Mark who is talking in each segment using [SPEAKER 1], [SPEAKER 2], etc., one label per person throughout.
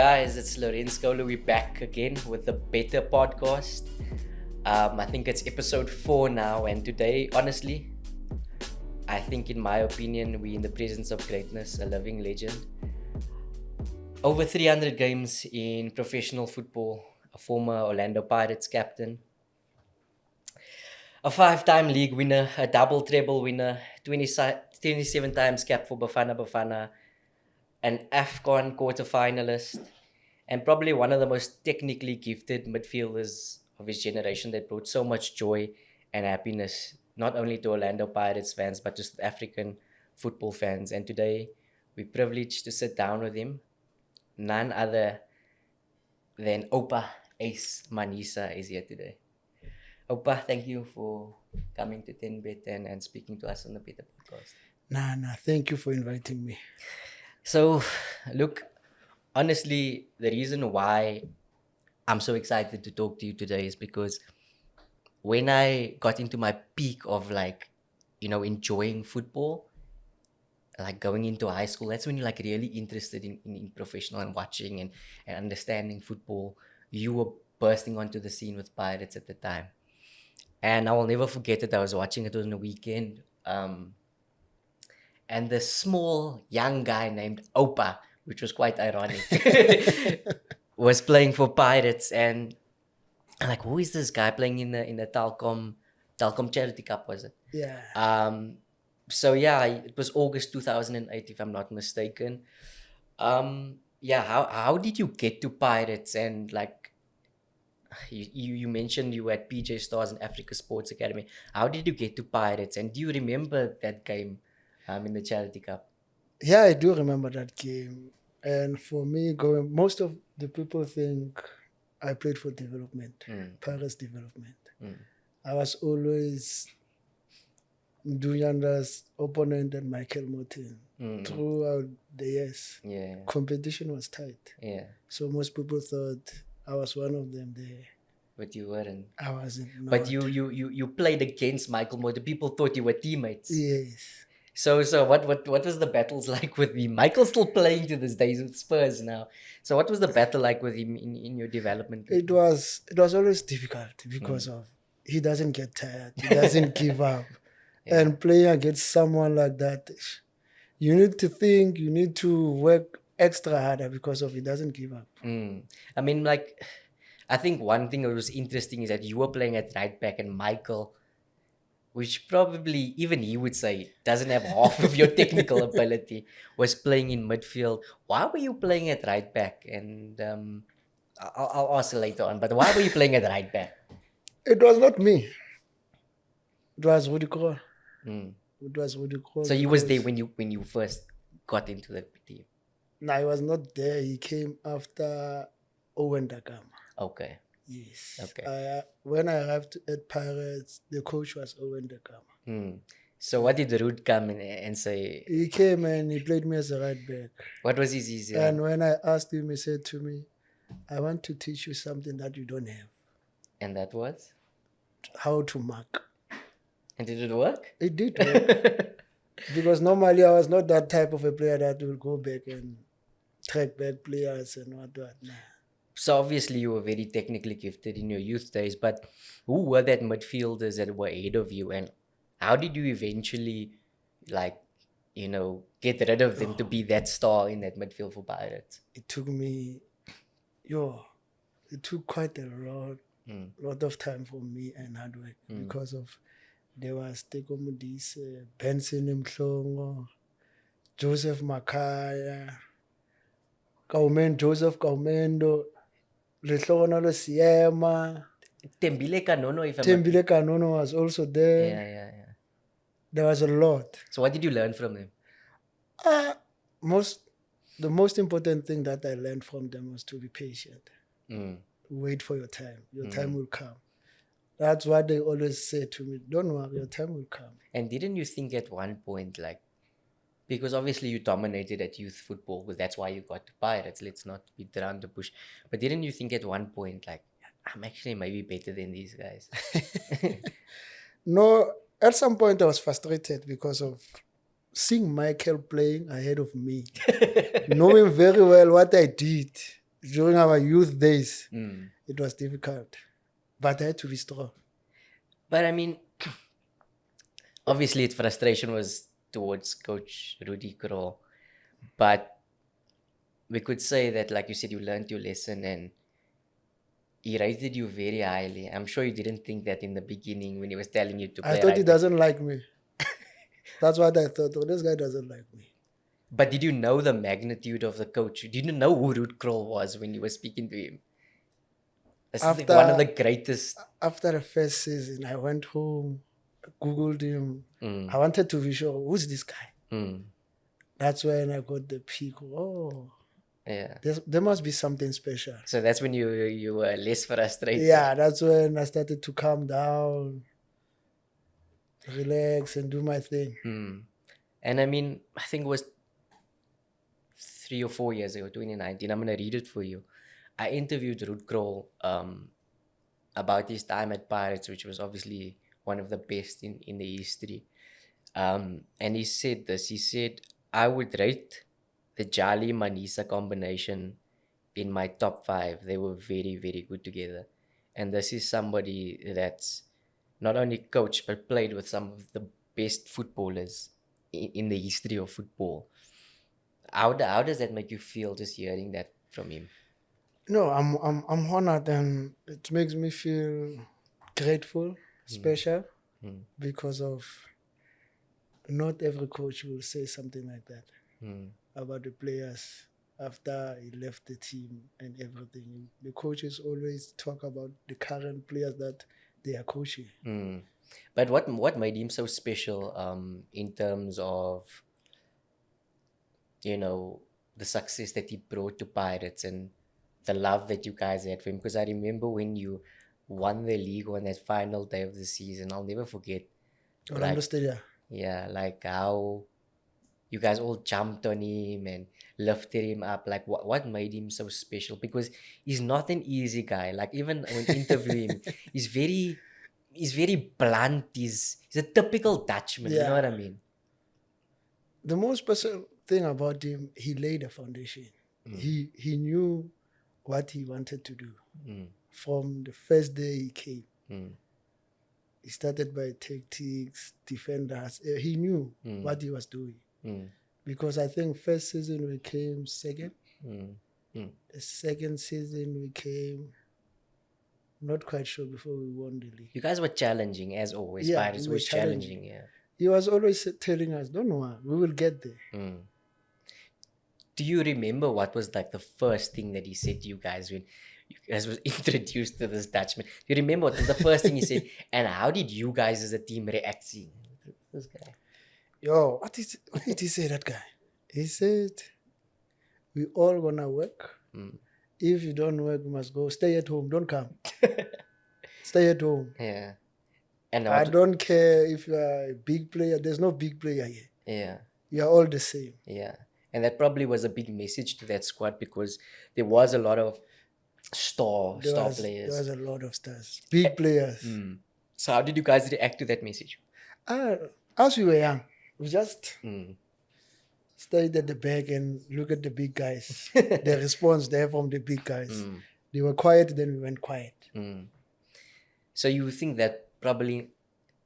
[SPEAKER 1] guys, it's Lorenz Köhler. We're back again with the Bettor Podcast. I think it's episode 4 now, and today, honestly, I think in my opinion, we're in the presence of greatness, a living legend. Over 300 games in professional football, a former Orlando Pirates captain, a 5-time league winner, a double treble winner, 27 times cap for Bafana Bafana, an AFCON quarter-finalist, and probably one of the most technically gifted midfielders of his generation that brought so much joy and happiness, not only to Orlando Pirates fans, but to South African football fans. And today, we're privileged to sit down with him. None other than Oupa Ace Manyisa is here today. Oupa, thank you for coming to 10Bet and speaking to us on the Bettor Podcast.
[SPEAKER 2] Nah, thank you for inviting me.
[SPEAKER 1] So, look, honestly, the reason why I'm so excited to talk to you today is because when I got into my peak of enjoying football, like going into high school, that's when you're like really interested in professional and watching and understanding football. You were bursting onto the scene with Pirates at the time. And I will never forget it. I was watching it on the weekend. And the small young guy named Oupa, which was quite ironic, was playing for Pirates. And I'm like, who is this guy playing in the Telkom Charity Cup, was it?
[SPEAKER 2] Yeah.
[SPEAKER 1] So yeah, it was August 2008, if I'm not mistaken. How did you get to Pirates? And like you mentioned you were at PJ Stars and Africa Sports Academy. How did you get to Pirates? And do you remember that game in the Charity Cup?
[SPEAKER 2] Yeah, I do remember that game. And for me, most of the people think I played for development, Pirates development. I was always Dunyanda's opponent and Michael Morton throughout the years.
[SPEAKER 1] Yeah.
[SPEAKER 2] Competition was tight.
[SPEAKER 1] Yeah.
[SPEAKER 2] So most people thought I was one of them there.
[SPEAKER 1] But you weren't.
[SPEAKER 2] I wasn't.
[SPEAKER 1] But you played against Michael Morton. People thought you were teammates.
[SPEAKER 2] Yes.
[SPEAKER 1] So what was the battles like with him? Michael's still playing to this day with Spurs now. So what was the battle like with him in your development?
[SPEAKER 2] It was always difficult because of he doesn't get tired. He doesn't give up. Yeah. And playing against someone like that, you need to think, you need to work extra harder because of he doesn't give up.
[SPEAKER 1] I mean, I think one thing that was interesting is that you were playing at right back and Michael, which probably even he would say doesn't have half of your technical ability, was playing in midfield. Why were you playing at right back? And I'll ask you later on, but why were you playing at right back?
[SPEAKER 2] It was not me. It was Rudy Kroll. It was Rudy Kroll.
[SPEAKER 1] So he was there when you first got into the team?
[SPEAKER 2] No, he was not there. He came after Owen Dagama.
[SPEAKER 1] Okay.
[SPEAKER 2] Yes.
[SPEAKER 1] Okay.
[SPEAKER 2] When I arrived at Pirates, the coach was Owen Dagama.
[SPEAKER 1] So what did Ruud come in and say?
[SPEAKER 2] He came and he played me as a right back.
[SPEAKER 1] What was his easier?
[SPEAKER 2] And when I asked him, he said to me, I want to teach you something that you don't have.
[SPEAKER 1] And that was?
[SPEAKER 2] How to mark.
[SPEAKER 1] And did it work?
[SPEAKER 2] It did work. Because normally I was not that type of a player that will go back and track back players and what. Nah.
[SPEAKER 1] So obviously you were very technically gifted in your youth days, but who were that midfielders that were ahead of you, and how did you eventually get rid of them to be that star in that midfield for Pirates?
[SPEAKER 2] It took me quite a lot of time for me and hard work because of there was Teko Modise, Benson Mhlongo, Joseph Makaya, Joseph Kaumendo, Lehlohonolo Siema.
[SPEAKER 1] Tembile
[SPEAKER 2] Kanono was also there.
[SPEAKER 1] Yeah.
[SPEAKER 2] There was a lot.
[SPEAKER 1] So what did you learn from them?
[SPEAKER 2] The most important thing that I learned from them was to be patient. Wait for your time. Your time will come. That's what they always say to me. Don't worry, your time will come.
[SPEAKER 1] And didn't you think at one point, because obviously you dominated at youth football, because that's why you got to Pirates, let's not beat around the bush. But didn't you think at one point, I'm actually maybe better than these guys?
[SPEAKER 2] No, at some point I was frustrated because of seeing Michael playing ahead of me, knowing very well what I did. during our youth days,
[SPEAKER 1] Mm.
[SPEAKER 2] it was difficult. But I had to be strong.
[SPEAKER 1] But I mean, obviously, its frustration was towards Coach Rudy Krol. But we could say that, like you said, you learned your lesson and he rated you very highly. I'm sure you didn't think that in the beginning when he was telling you to
[SPEAKER 2] I
[SPEAKER 1] play
[SPEAKER 2] thought he
[SPEAKER 1] right back.
[SPEAKER 2] doesn't like me. That's what I thought. Oh, this guy doesn't like me.
[SPEAKER 1] But did you know the magnitude of the coach? Did you know who Ruud Krol was when you were speaking to him? This is like one of the greatest.
[SPEAKER 2] After the first season, I went home, Googled him.
[SPEAKER 1] Mm,
[SPEAKER 2] I wanted to be sure, who's this guy?
[SPEAKER 1] mm,
[SPEAKER 2] That's when I got the peak. Oh,
[SPEAKER 1] yeah.
[SPEAKER 2] there must be something special.
[SPEAKER 1] So that's when you were less frustrated.
[SPEAKER 2] Yeah, that's when I started to calm down, relax, and do my thing.
[SPEAKER 1] Mm. And I mean, I think it was 3 or 4 years ago, 2019. I'm going to read it for you. I interviewed Ruud Krol about his time at Pirates, which was obviously one of the best in the history. And he said this. He said, I would rate the Jali Manyisa combination in my top 5. They were very, very good together. And this is somebody that's not only coached but played with some of the best footballers in the history of football. How does that make you feel just hearing that from him?
[SPEAKER 2] No, I'm honored, and it makes me feel grateful, special, because of not every coach will say something like that about the players after he left the team and everything. The coaches always talk about the current players that they are coaching.
[SPEAKER 1] But what made him so special in terms of, you know, the success that he brought to Pirates and the love that you guys had for him? Because I remember when you won the league on that final day of the season, I'll never forget.
[SPEAKER 2] Orlando Stadium.
[SPEAKER 1] Yeah, like how you guys all jumped on him and lifted him up. Like what made him so special? Because he's not an easy guy. Like even when interviewing him, he's very blunt. He's a typical Dutchman. You know what I mean?
[SPEAKER 2] The most special thing about him, he laid a foundation. He knew what he wanted to do from the first day he came. He started by tactics, defenders. He knew what he was doing. Because I think first season we came second. The second season we came not quite sure before we won the league.
[SPEAKER 1] You guys were challenging as always.
[SPEAKER 2] Yeah,
[SPEAKER 1] Pirates was challenging. Yeah.
[SPEAKER 2] He was always telling us, don't worry, we will get there.
[SPEAKER 1] Do you remember what was like the first thing that he said to you guys when you guys was introduced to this Dutchman? Do you remember what was the first thing he said? And how did you guys as a team react seeing this guy?
[SPEAKER 2] Yo, what did he say, that guy? He said, we all gonna work. If you don't work, you must go. Stay at home. Don't come. Stay at home.
[SPEAKER 1] Yeah. And
[SPEAKER 2] I don't care if you are a big player. There's no big player here.
[SPEAKER 1] Yeah.
[SPEAKER 2] You are all the same.
[SPEAKER 1] Yeah. And that probably was a big message to that squad because there was a lot of star players.
[SPEAKER 2] There was a lot of stars. Big players.
[SPEAKER 1] So how did you guys react to that message?
[SPEAKER 2] As we were young, we just stayed at the back and look at the big guys. The response there from the big guys. They were quiet, then we went quiet.
[SPEAKER 1] So you think that probably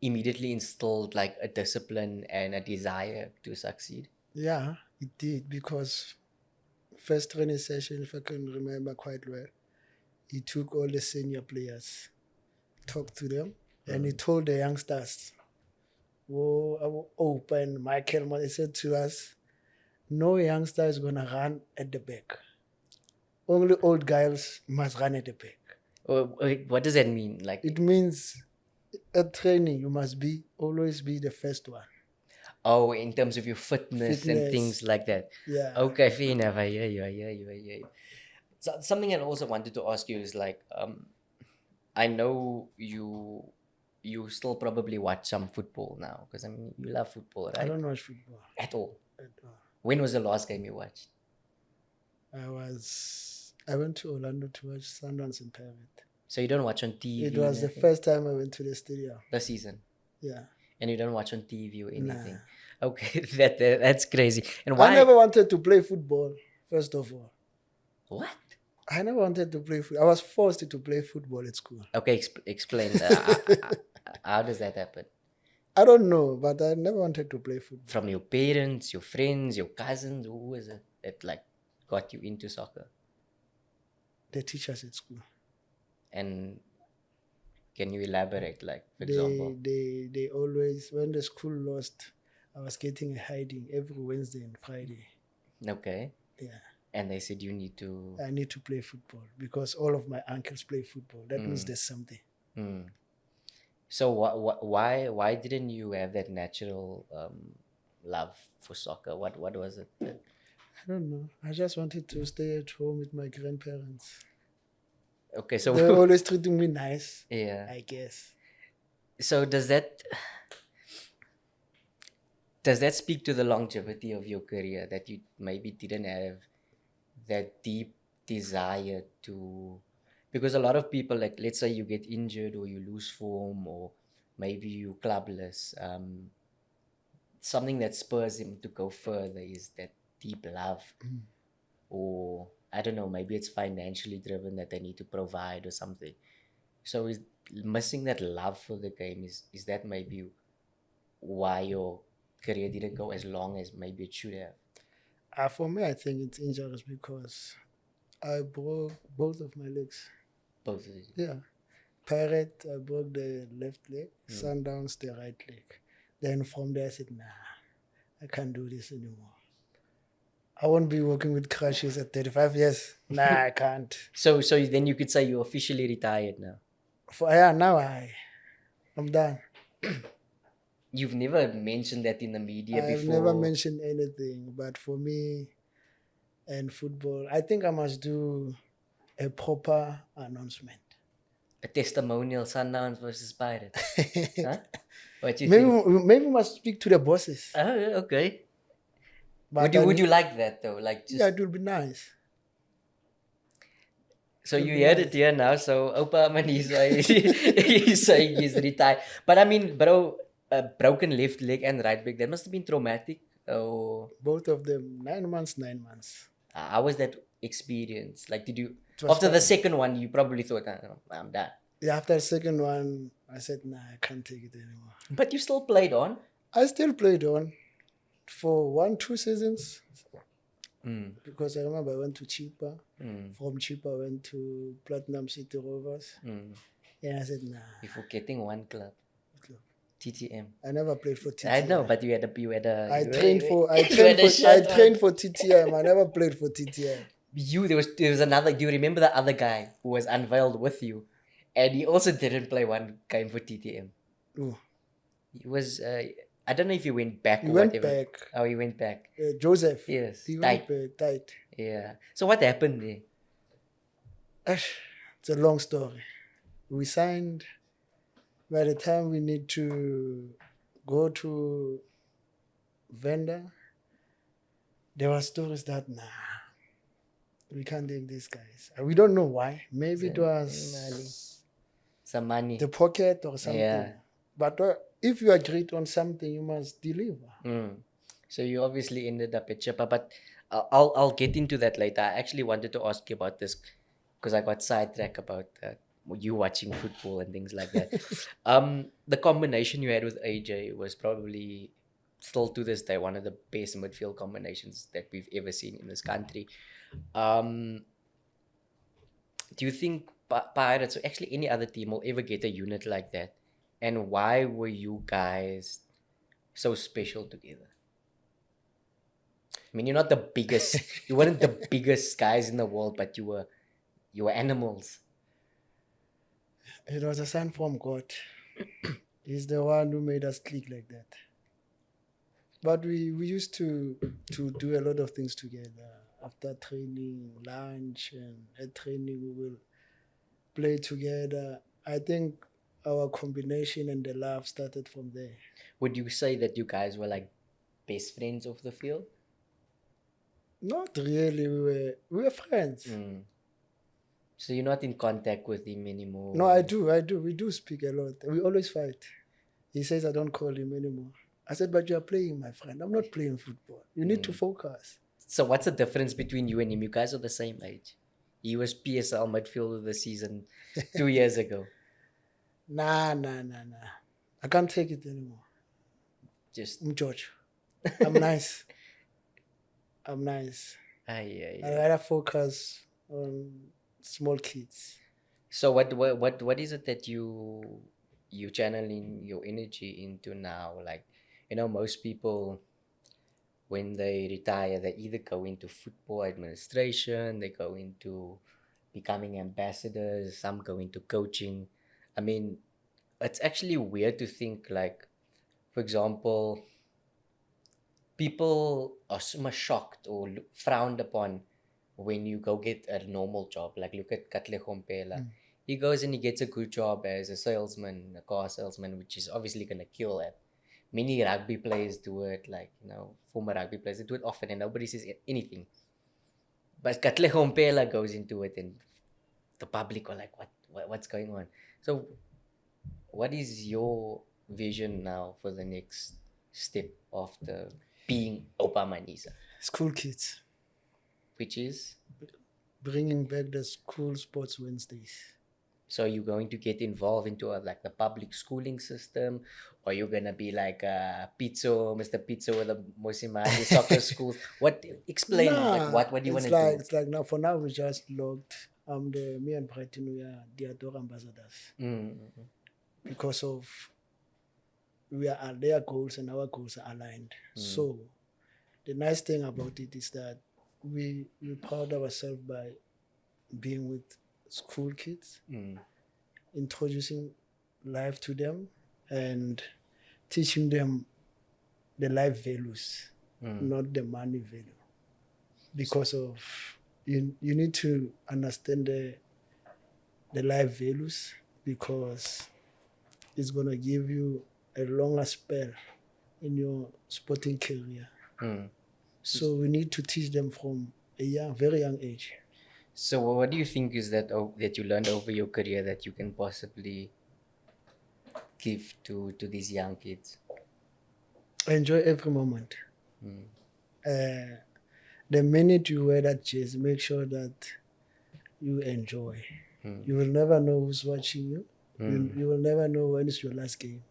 [SPEAKER 1] immediately instilled like a discipline and a desire to succeed?
[SPEAKER 2] Yeah, it did, because first training session, if I can remember quite well, he took all the senior players, talked to them, and he told the youngsters, Oupa and Michael, he said to us, no youngster is going to run at the back. Only old guys must run at the back.
[SPEAKER 1] What does that mean? Like
[SPEAKER 2] it means at training, you must always be the first one.
[SPEAKER 1] Oh, in terms of your fitness and things like that.
[SPEAKER 2] Yeah.
[SPEAKER 1] Okay, fair enough. I hear you. So, something I also wanted to ask you is like, I know you still probably watch some football now because I mean you love football, right?
[SPEAKER 2] I don't watch football
[SPEAKER 1] at all. When was the last game you watched?
[SPEAKER 2] I went to Orlando to watch Sundowns in Pirate.
[SPEAKER 1] So you don't watch on TV?
[SPEAKER 2] It was the first time I went to the stadium.
[SPEAKER 1] The season?
[SPEAKER 2] Yeah.
[SPEAKER 1] And you don't watch on TV or anything?
[SPEAKER 2] Nah.
[SPEAKER 1] Okay, that's crazy. And why?
[SPEAKER 2] I never wanted to play football, first of all.
[SPEAKER 1] What?
[SPEAKER 2] I never wanted to play football. I was forced to play football at school.
[SPEAKER 1] Okay, explain. How does that happen?
[SPEAKER 2] I don't know, but I never wanted to play football.
[SPEAKER 1] From your parents, your friends, your cousins? Who was it that like got you into soccer?
[SPEAKER 2] The teachers at school.
[SPEAKER 1] And can you elaborate, like, for example?
[SPEAKER 2] They always, when the school lost, I was getting a hiding every Wednesday and Friday.
[SPEAKER 1] Okay.
[SPEAKER 2] Yeah.
[SPEAKER 1] And they said you need to...
[SPEAKER 2] I need to play football because all of my uncles play football. That means there's something.
[SPEAKER 1] So why didn't you have that natural love for soccer? What was it?
[SPEAKER 2] I don't know. I just wanted to stay at home with my grandparents.
[SPEAKER 1] Okay, so
[SPEAKER 2] They were always treating me nice.
[SPEAKER 1] yeah.
[SPEAKER 2] I guess.
[SPEAKER 1] So does that speak to the longevity of your career, that you maybe didn't have that deep desire to, because a lot of people, like, let's say you get injured or you lose form or maybe you clubless, something that spurs him to go further is that deep love, or I don't know, maybe it's financially driven that they need to provide or something. So is missing that love for the game, is that maybe why your career didn't go as long as maybe it should have?
[SPEAKER 2] For me, I think it's injuries because I broke both of my legs.
[SPEAKER 1] Both of you.
[SPEAKER 2] Yeah. Pirate, I broke the left leg. Sundowns, the right leg. Then from there, I said, nah, I can't do this anymore. I won't be working with crutches at 35 years. Nah, I can't.
[SPEAKER 1] So then you could say you're officially retired now.
[SPEAKER 2] Now I'm done.
[SPEAKER 1] You've never mentioned that in the media
[SPEAKER 2] I've
[SPEAKER 1] before.
[SPEAKER 2] never mentioned anything, but for me and football, I think I must do a proper announcement.
[SPEAKER 1] A testimonial, Sundowns versus Pirates. Huh? What do you think?
[SPEAKER 2] Maybe we must speak to the bosses.
[SPEAKER 1] Oh, okay.
[SPEAKER 2] But
[SPEAKER 1] Would you like that though? Like, just...
[SPEAKER 2] yeah, it would be nice.
[SPEAKER 1] So you heard it here now. So Oupa Manyisa he's saying he's retired. But I mean, bro, a broken left leg and right leg, that must have been traumatic. Oh,
[SPEAKER 2] both of them, 9 months.
[SPEAKER 1] how was that experience? Like, did you after the second one, you probably thought, I'm done.
[SPEAKER 2] Yeah, after the second one, I said, nah, I can't take it anymore.
[SPEAKER 1] But you still played on?
[SPEAKER 2] I still played on for 1-2 seasons. Because I remember I went to Chipa. From Chipa, I went to Platinum City Rovers. And I said, nah.
[SPEAKER 1] You're forgetting one club. TTM.
[SPEAKER 2] I never played for TTM.
[SPEAKER 1] I know, but you had a.
[SPEAKER 2] I trained for TTM. I never played for TTM.
[SPEAKER 1] There was another. Do you remember the other guy who was unveiled with you, and he also didn't play one game for TTM?
[SPEAKER 2] Ooh.
[SPEAKER 1] He was. I don't know if he went back or
[SPEAKER 2] went
[SPEAKER 1] whatever.
[SPEAKER 2] Back.
[SPEAKER 1] Oh, he went back.
[SPEAKER 2] Joseph.
[SPEAKER 1] Yes.
[SPEAKER 2] He went back. Tight.
[SPEAKER 1] Yeah. So what happened there?
[SPEAKER 2] It's a long story. We signed. By the time we need to go to vendor, there were stories that, nah, we can't take these guys. We don't know why. Maybe it was
[SPEAKER 1] some money,
[SPEAKER 2] the pocket or something.
[SPEAKER 1] Yeah.
[SPEAKER 2] But if you agreed on something, you must deliver.
[SPEAKER 1] So you obviously ended up at Chipa, but I'll get into that later. I actually wanted to ask you about this because I got sidetracked about you watching football and things like that. The combination you had with AJ was probably still to this day one of the best midfield combinations that we've ever seen in this country. Do you think Pirates or actually any other team will ever get a unit like that? And why were you guys so special together? I mean, you're not the biggest. You weren't the biggest guys in the world, but you were animals.
[SPEAKER 2] It was a sign from God. He's the one who made us click like that. But we used to do a lot of things together. After training, lunch, and at training, we will play together. I think our combination and the love started from there.
[SPEAKER 1] Would you say that you guys were like best friends off the field?
[SPEAKER 2] Not really. We were friends.
[SPEAKER 1] So you're not in contact with him anymore?
[SPEAKER 2] No, I do. We do speak a lot. We always fight. He says I don't call him anymore. I said, but you are playing, my friend. I'm not playing football. You need to focus.
[SPEAKER 1] So what's the difference between you and him? You guys are the same age. He was PSL midfielder of the season 2 years ago.
[SPEAKER 2] Nah. I can't take it anymore.
[SPEAKER 1] Just
[SPEAKER 2] I'm George. I'm nice. I'm nice. I gotta focus on small kids.
[SPEAKER 1] So what is it that you channeling your energy into now? Like, most people when they retire, they either go into football administration, they go into becoming ambassadors, some go into coaching. I mean, it's actually weird to think, like, for example, people are so much shocked or frowned upon when you go get a normal job. Like, look at Katle Gompela. He goes and he gets a good job as a salesman, a car salesman, which is obviously going to kill it. Many rugby players do it, like, former rugby players, they do it often and nobody says anything. But Katle Gompela goes into it and the public are like, what's going on? So what is your vision now for the next step after being Oupa Manyisa?
[SPEAKER 2] School kids.
[SPEAKER 1] Which is?
[SPEAKER 2] Bringing back the school sports Wednesdays.
[SPEAKER 1] So you're going to get involved into like the public schooling system, or you're gonna be like Mr. Pizzo with the Mosimane soccer schools? Explain like what do you want to do?
[SPEAKER 2] It's like now, for now we just logged. Me and Brighton, we are the Adore ambassadors. Because of their goals and our goals are aligned. So the nice thing about it is that we proud ourselves by being with school kids, introducing life to them and teaching them the life values, not the money value. Because of you need to understand the life values, because it's gonna give you a longer spell in your sporting career. So we need to teach them from a very young age.
[SPEAKER 1] So what do you think is that you learned over your career that you can possibly give to these young kids?
[SPEAKER 2] Enjoy every moment. The minute you wear that jersey, make sure that you enjoy. You will never know who's watching you. You will never know when is your last game.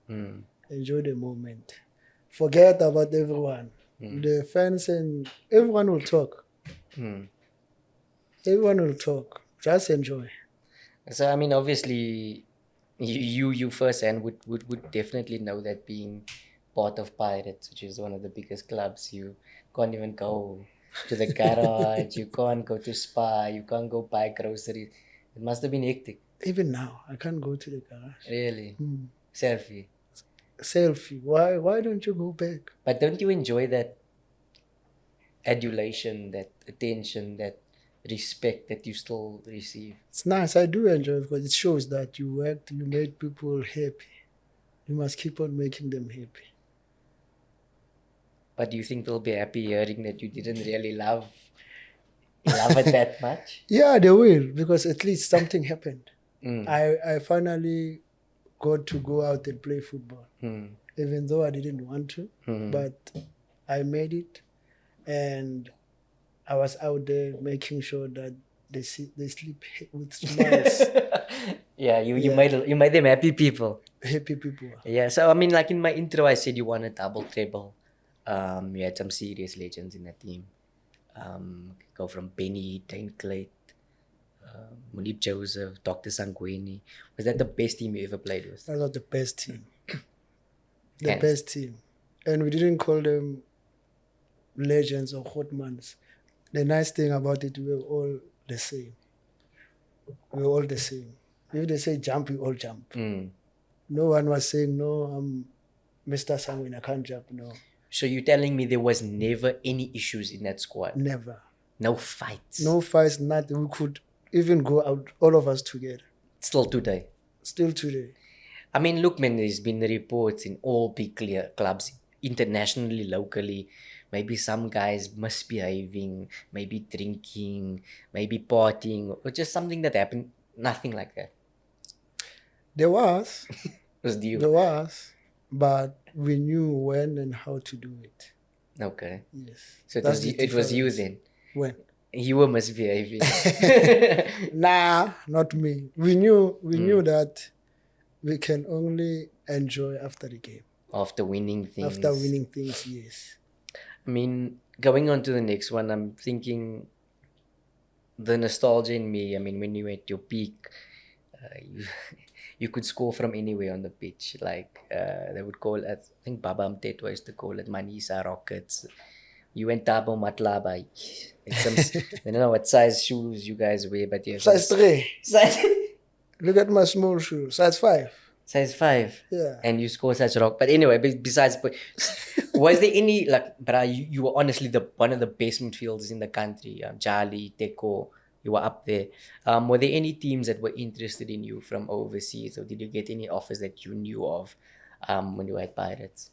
[SPEAKER 2] Enjoy the moment. Forget about everyone. The fans and everyone will talk. Everyone will talk. Just enjoy.
[SPEAKER 1] So I mean, obviously, you firsthand would definitely know that being part of Pirates, which is one of the biggest clubs, you can't even go to the garage, you can't go to spa, you can't go buy groceries. It must have been hectic.
[SPEAKER 2] Even now, I can't go to the garage.
[SPEAKER 1] Really? Selfie.
[SPEAKER 2] Why don't you go back?
[SPEAKER 1] But don't you enjoy that adulation, that attention, that respect that you still receive?
[SPEAKER 2] It's nice. I do enjoy it because it shows that you worked, you made people happy. You must keep on making them happy.
[SPEAKER 1] But do you think they'll be happy hearing that you didn't really love it that much?
[SPEAKER 2] Yeah, they will, because at least something happened. I finally got to go out and play football, even though I didn't want to, but I made it, and I was out there making sure that they sleep with smiles.
[SPEAKER 1] You made them happy people.
[SPEAKER 2] Happy people.
[SPEAKER 1] Yeah, so I mean, like in my intro, I said you won a double treble. You had some serious legends in the team. Go from Benny, Dane Clayt, Munib Joseph, Dr. Sangweni. Was that the best team you ever played with?
[SPEAKER 2] That was the best team. Best team. And we didn't call them legends or hotmans. The nice thing about it, we were all the same. We were all the same. If they say jump, we all jump. No one was saying, no, I'm Mr. Sangweni, I can't jump, no.
[SPEAKER 1] So you're telling me there was never any issues in that squad?
[SPEAKER 2] Never.
[SPEAKER 1] No fights?
[SPEAKER 2] No fights, nothing. We could even go out, all of us together.
[SPEAKER 1] Still today?
[SPEAKER 2] Still today.
[SPEAKER 1] I mean, look, man, there's been reports in all big clubs, internationally, locally. Maybe some guys misbehaving, maybe drinking, maybe partying, or just something that happened. Nothing like that.
[SPEAKER 2] There was.
[SPEAKER 1] There
[SPEAKER 2] was. But we knew when and how to do it.
[SPEAKER 1] Okay.
[SPEAKER 2] Yes.
[SPEAKER 1] So it was you then?
[SPEAKER 2] When?
[SPEAKER 1] You were misbehaving.
[SPEAKER 2] Nah, not me. We knew that we can only enjoy after the game.
[SPEAKER 1] After winning things.
[SPEAKER 2] After winning things, yes.
[SPEAKER 1] I mean, going on to the next one, I'm thinking the nostalgia in me. I mean, when you were at your peak, you, you could score from anywhere on the pitch. Like, they would call it, I think Baba Mtetwa used to call it Manyisa Rockets. You went Tabo Matlaba. I don't know what size shoes you guys wear, but you have
[SPEAKER 2] Size 3.
[SPEAKER 1] Size,
[SPEAKER 2] Look at my small shoe. Size 5.
[SPEAKER 1] size 5.
[SPEAKER 2] Yeah.
[SPEAKER 1] And you score such rock. But anyway, besides, was there any, like, you were honestly one of the best midfielders in the country. Charlie, Teko, you were up there. Were there any teams that were interested in you from overseas, or did you get any offers that you knew of when you were at Pirates?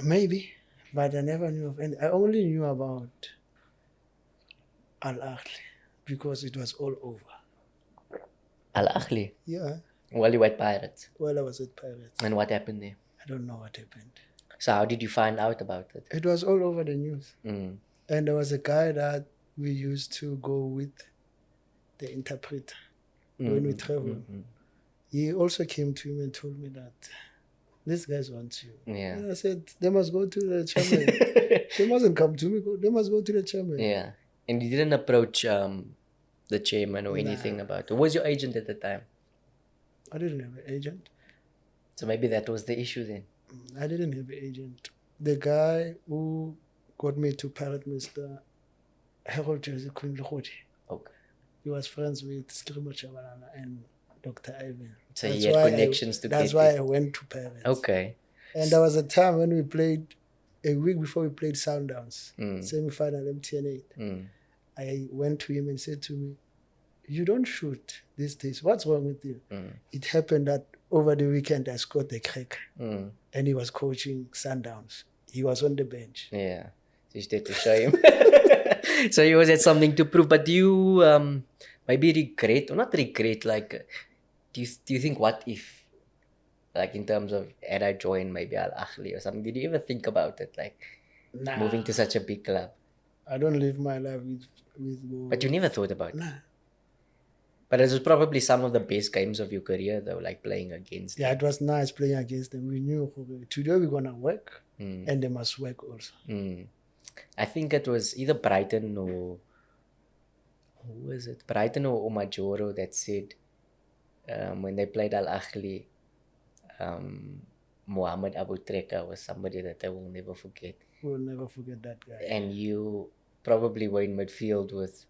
[SPEAKER 2] Maybe. But I never knew of any. I only knew about Al Ahly because it was all over.
[SPEAKER 1] Al Ahly?
[SPEAKER 2] Yeah.
[SPEAKER 1] While you were at Pirates?
[SPEAKER 2] While I was at Pirates.
[SPEAKER 1] And what happened there?
[SPEAKER 2] I don't know what happened.
[SPEAKER 1] So how did you find out about it?
[SPEAKER 2] It was all over the news.
[SPEAKER 1] Mm.
[SPEAKER 2] And there was a guy that we used to go with, the interpreter, when we travel. He also came to him and told me that these guys want you.
[SPEAKER 1] Yeah.
[SPEAKER 2] And I said, they must go to the chairman. They mustn't come to me. They must go to the chairman.
[SPEAKER 1] Yeah. And you didn't approach the chairman or anything about it. Who was your agent at the time?
[SPEAKER 2] I didn't have an agent.
[SPEAKER 1] So maybe that was the issue then.
[SPEAKER 2] I didn't have an agent. The guy who got me to Pirate Mr. Harold Jose Kunlehodi.
[SPEAKER 1] Okay.
[SPEAKER 2] He was friends with Skirimo Chabalala and Dr. Ivan.
[SPEAKER 1] So he had connections to
[SPEAKER 2] That's
[SPEAKER 1] get
[SPEAKER 2] why
[SPEAKER 1] it.
[SPEAKER 2] I went to Pirates.
[SPEAKER 1] Okay.
[SPEAKER 2] And there was a time when we played, a week before we played Sundowns,
[SPEAKER 1] Mm.
[SPEAKER 2] semi-final MTN 8.
[SPEAKER 1] Mm.
[SPEAKER 2] I went to him and said to me, you don't shoot these days. What's wrong with you?
[SPEAKER 1] Mm.
[SPEAKER 2] It happened that over the weekend I scored the crack
[SPEAKER 1] Mm.
[SPEAKER 2] and he was coaching Sundowns. He was on the bench.
[SPEAKER 1] Yeah. So you had to show him. So you always had something to prove. But do you maybe regret, or not regret, like, do you think what if, like in terms of had I joined maybe Al Ahly or something, did you ever think about it, like
[SPEAKER 2] Nah,
[SPEAKER 1] moving to such a big club?
[SPEAKER 2] I don't live my life with
[SPEAKER 1] But you never thought about it.
[SPEAKER 2] Nah.
[SPEAKER 1] But it was probably some of the best games of your career though, like playing against
[SPEAKER 2] Yeah,
[SPEAKER 1] them.
[SPEAKER 2] it was nice playing against them. We knew, okay, today we're going to work
[SPEAKER 1] Mm.
[SPEAKER 2] and they must work also.
[SPEAKER 1] Mm. I think it was either Brighton or who was it? Brighton or Majoro that said when they played Al Ahly, Mohamed Abu Treka was somebody that I will never forget.
[SPEAKER 2] We'll never forget that guy.
[SPEAKER 1] And you probably were in midfield with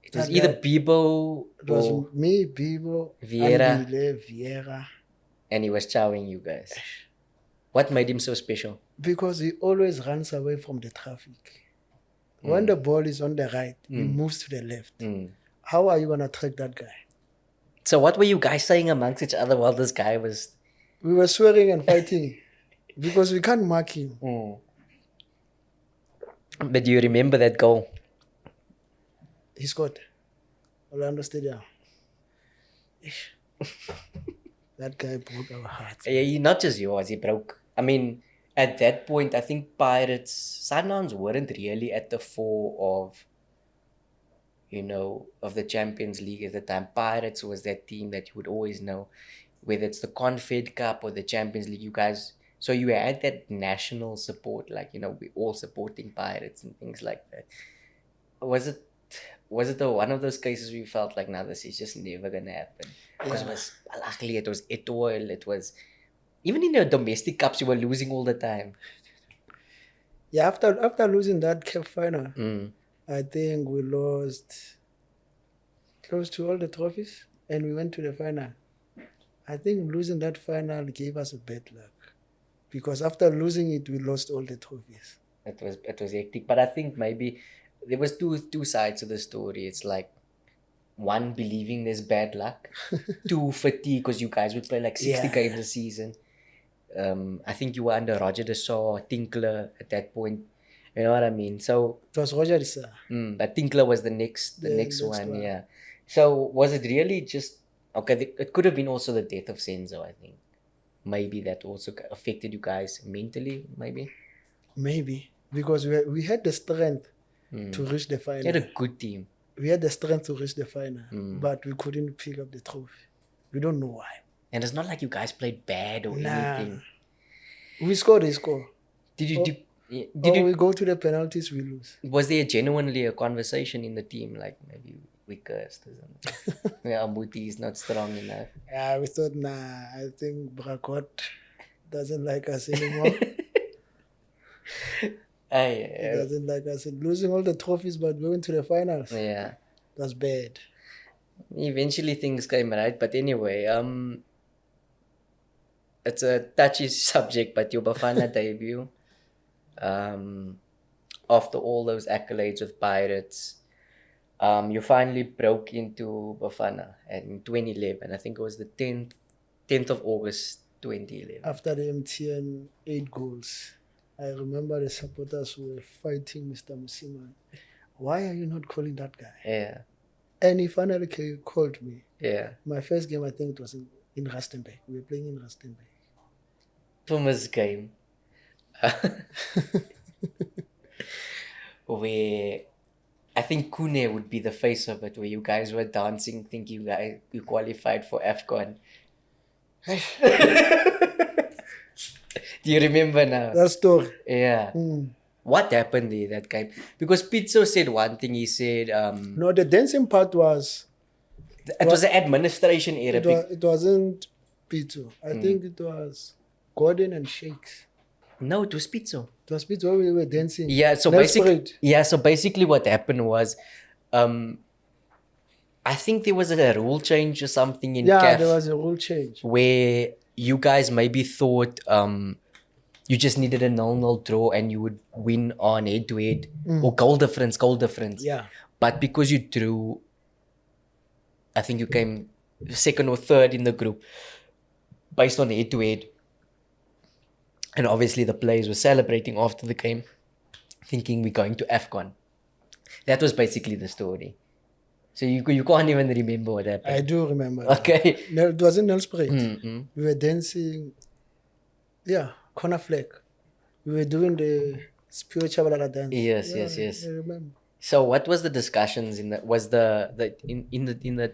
[SPEAKER 1] it was
[SPEAKER 2] That
[SPEAKER 1] either
[SPEAKER 2] guy-
[SPEAKER 1] Bibo
[SPEAKER 2] It was
[SPEAKER 1] or
[SPEAKER 2] me, Bibo,
[SPEAKER 1] Vieira.
[SPEAKER 2] Andile, Vieira.
[SPEAKER 1] and he was chowing you guys. What made him so special?
[SPEAKER 2] Because he always runs away from the traffic. When the ball is on the right, he moves to the left.
[SPEAKER 1] Mm.
[SPEAKER 2] How are you going to track that guy?
[SPEAKER 1] So what were you guys saying amongst each other while this guy was
[SPEAKER 2] We were swearing and fighting because we can't mark him.
[SPEAKER 1] But do you remember that goal?
[SPEAKER 2] He scored. Orlando Stadium. Ish. That guy broke our hearts.
[SPEAKER 1] Yeah, not just yours, he broke. I mean, at that point, I think Pirates, Sundowns weren't really at the fore of, of the Champions League at the time. Pirates was that team that you would always know, whether it's the Confed Cup or the Champions League, you guys. So you had that national support, like, we all supporting Pirates and things like that. Was it one of those cases where you felt like, nah, this is just never gonna happen? Because it was luckily it was Etoile, it was even in your domestic cups you were losing all the time.
[SPEAKER 2] Yeah, after losing that cup final,
[SPEAKER 1] Mm.
[SPEAKER 2] I think we lost close to all the trophies and we went to the final. I think losing that final gave us a bad luck because after losing it, we lost all the trophies.
[SPEAKER 1] It was hectic, but I think maybe there was two sides to the story. It's like one, believing there's bad luck, two, fatigue because you guys would play like 60
[SPEAKER 2] Yeah.
[SPEAKER 1] games a season. I think you were under Roger de Saw, Tinkler at that point. You know what I mean? So,
[SPEAKER 2] It was Roger Issa.
[SPEAKER 1] but Tinkler was the next
[SPEAKER 2] next
[SPEAKER 1] one,
[SPEAKER 2] one.
[SPEAKER 1] yeah. So was it really just okay? It could have been also the death of Senzo, I think. Maybe that also affected you guys mentally, maybe.
[SPEAKER 2] Maybe because we had the strength to reach the
[SPEAKER 1] You
[SPEAKER 2] final.
[SPEAKER 1] had a good team.
[SPEAKER 2] We had the strength to reach the final, but we couldn't pick up the trophy. We don't know why.
[SPEAKER 1] And it's not like you guys played bad or anything.
[SPEAKER 2] We score, they score.
[SPEAKER 1] Did you
[SPEAKER 2] We go to the penalties, we lose.
[SPEAKER 1] was there genuinely a conversation in the team, like maybe we cursed or something? Yeah, Muti is not strong enough.
[SPEAKER 2] Yeah, we thought, I think Brakot doesn't like us anymore. He doesn't like us. Losing all the trophies, but going to the finals.
[SPEAKER 1] Yeah.
[SPEAKER 2] That's bad.
[SPEAKER 1] Eventually things came right, but anyway, it's a touchy subject, but your Bafana debut, after all those accolades with Pirates, you finally broke into Bafana in 2011. I think it was the 10th of August 2011.
[SPEAKER 2] After the MTN 8 goals, I remember the supporters were fighting Mr. Musiman. Why are you not calling that guy?
[SPEAKER 1] Yeah.
[SPEAKER 2] And he finally called me.
[SPEAKER 1] Yeah.
[SPEAKER 2] My first game, I think it was in Rustenburg. We were playing in Rustenburg.
[SPEAKER 1] Puma's game. Where I think Kune would be the face of it, where you guys were dancing, think you qualified for AFCON. Do you remember now?
[SPEAKER 2] That story.
[SPEAKER 1] Yeah. What happened there that game? Because Pizzo said one thing. He said,
[SPEAKER 2] No, the dancing part was...
[SPEAKER 1] It was an administration error.
[SPEAKER 2] It wasn't Pizzo. I think it was Gordon and Shakes.
[SPEAKER 1] No, it was Pizzo.
[SPEAKER 2] It was Pizzo where we were dancing.
[SPEAKER 1] Yeah, so basically what happened was, I think there was a rule change or something in CAF.
[SPEAKER 2] Yeah, there was a rule change.
[SPEAKER 1] Where you guys maybe thought you just needed a 0-0 draw and you would win on head-to-head or goal difference.
[SPEAKER 2] Yeah.
[SPEAKER 1] But because you drew, I think you came second or third in the group based on head-to-head. And obviously the players were celebrating after the game, thinking we're going to AFCON. That was basically the story. So you can't even remember what happened.
[SPEAKER 2] I do remember.
[SPEAKER 1] Okay.
[SPEAKER 2] No, it wasn't Nelspruit. We were dancing, corner flag. We were doing the spiritual dance.
[SPEAKER 1] Yes.
[SPEAKER 2] I remember.
[SPEAKER 1] So what was the discussions in the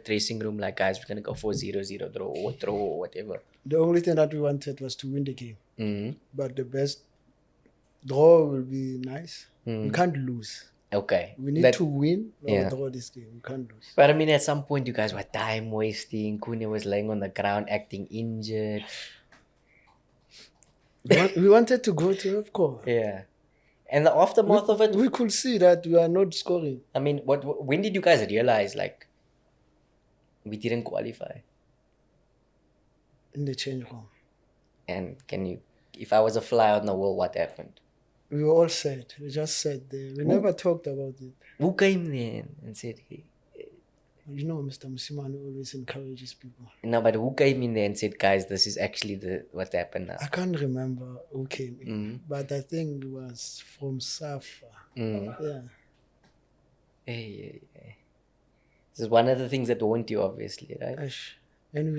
[SPEAKER 1] dressing room, like, guys, we're gonna go for 0-0 draw or whatever?
[SPEAKER 2] The only thing that we wanted was to win the game. But the best draw will be nice. We can't lose.
[SPEAKER 1] Okay.
[SPEAKER 2] We need to win or draw this game. We can't lose.
[SPEAKER 1] But I mean, at some point you guys were time wasting. Kune was laying on the ground acting injured.
[SPEAKER 2] We wanted to go to AFCON.
[SPEAKER 1] Yeah. And the aftermath of it,
[SPEAKER 2] we could see that we are not scoring.
[SPEAKER 1] I mean, when did you guys realize, like, we didn't qualify?
[SPEAKER 2] In the change room.
[SPEAKER 1] And if I was a fly on the wall, what happened?
[SPEAKER 2] We were all sad. We just sat there. We never talked about it.
[SPEAKER 1] Who came there and said, hey?
[SPEAKER 2] You know, Mr. Musiman always encourages people.
[SPEAKER 1] No, but who came in there and said, guys, this is actually what happened now?
[SPEAKER 2] I can't remember who came in, but I think it was from Safa. Yeah.
[SPEAKER 1] Hey. This is one of the things that haunt you, obviously, right?
[SPEAKER 2] And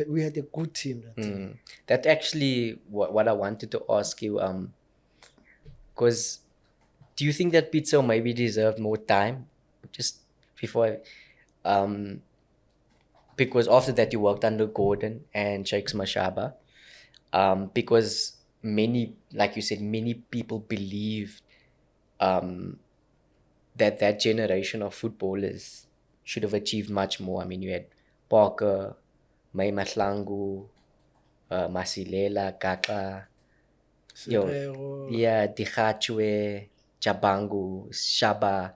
[SPEAKER 2] we had a good team that time.
[SPEAKER 1] That actually what I wanted to ask you, because do you think that Pizzo maybe deserved more time just before? Because after that you worked under Gordon and Shakes Mashaba, because like you said, many people believed that generation of footballers should have achieved much more. I mean, you had Parker, May Mahlangu, Masilela, Kaka, Dikhatchwe, Jabangu, Shaba,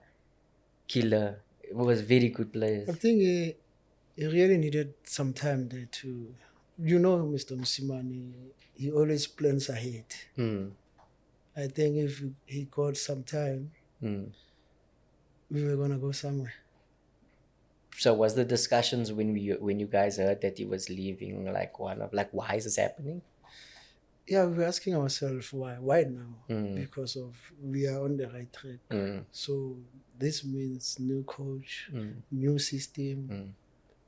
[SPEAKER 1] Killer. It was very good players.
[SPEAKER 2] I think he really needed some time there to, Mr. Musimani, he always plans ahead. I think if he got some time, we were gonna go somewhere.
[SPEAKER 1] So was the discussions when you guys heard that he was leaving, why is this happening?
[SPEAKER 2] Yeah, we were asking ourselves why now? Because we are on the right track. So this means new coach, new system,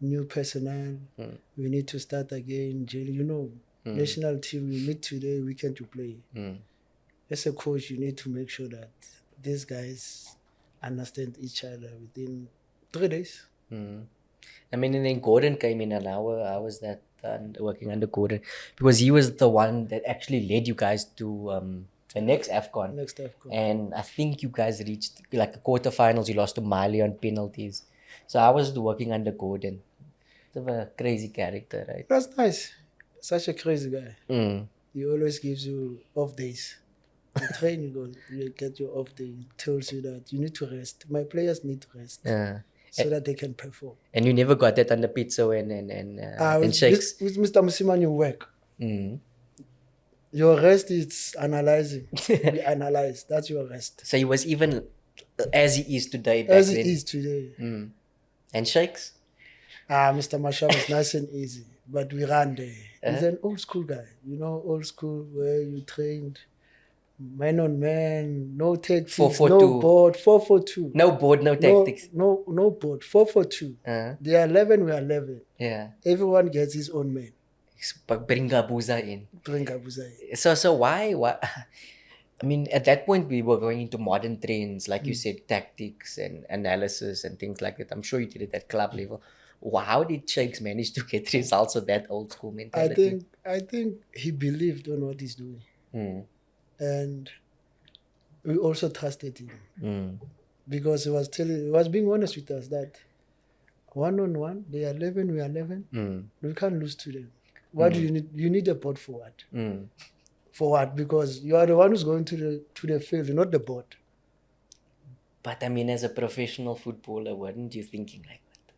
[SPEAKER 2] new personnel. We need to start again. National team, you meet today, weekend to play. As a coach, you need to make sure that these guys understand each other within 3 days.
[SPEAKER 1] Mm. I mean, and then Gordon came in, and how was that working under Gordon? Because he was the one that actually led you guys to the next AFCON.
[SPEAKER 2] Next AFCON.
[SPEAKER 1] And I think you guys reached like the quarterfinals. You lost to Mali on penalties. So I was working under Gordon. Sort of a crazy character, right?
[SPEAKER 2] That's nice. Such a crazy guy.
[SPEAKER 1] Mm.
[SPEAKER 2] He always gives you off days. You train, you get your off day. He tells you that you need to rest. My players need to rest so that they can perform.
[SPEAKER 1] And you never got that under Pizzo and Shakes.
[SPEAKER 2] With Mr. Musiman, you work.
[SPEAKER 1] Mm.
[SPEAKER 2] Your rest is analyzing. We analyze. That's your rest.
[SPEAKER 1] So he was even as he is today.
[SPEAKER 2] As he is today.
[SPEAKER 1] Mm. And Shakes?
[SPEAKER 2] Mr. Masham is nice and easy, but we ran there. He's an old school guy. You know, old school where you trained man on man, no tactics,
[SPEAKER 1] 4-4-2.
[SPEAKER 2] no board, 4-4-2.
[SPEAKER 1] No board, no tactics.
[SPEAKER 2] No board, 4-4-2. They are 11, we are 11.
[SPEAKER 1] Yeah.
[SPEAKER 2] Everyone gets his own man.
[SPEAKER 1] Bring Gabuza in.
[SPEAKER 2] Bring Gabuza in.
[SPEAKER 1] So why? I mean, at that point, we were going into modern trends, like you said, tactics and analysis and things like that. I'm sure you did it at club level. How did Shakes manage to get results with that old school mentality?
[SPEAKER 2] I think he believed on what he's doing. And we also trusted him. Because he was being honest with us that 1-on-1, they are 11, we are 11. We can't lose to them. What do you need? You need a board for what? For what? Because you are the one who's going to the field, not the board.
[SPEAKER 1] But I mean, as a professional footballer, weren't you thinking like that?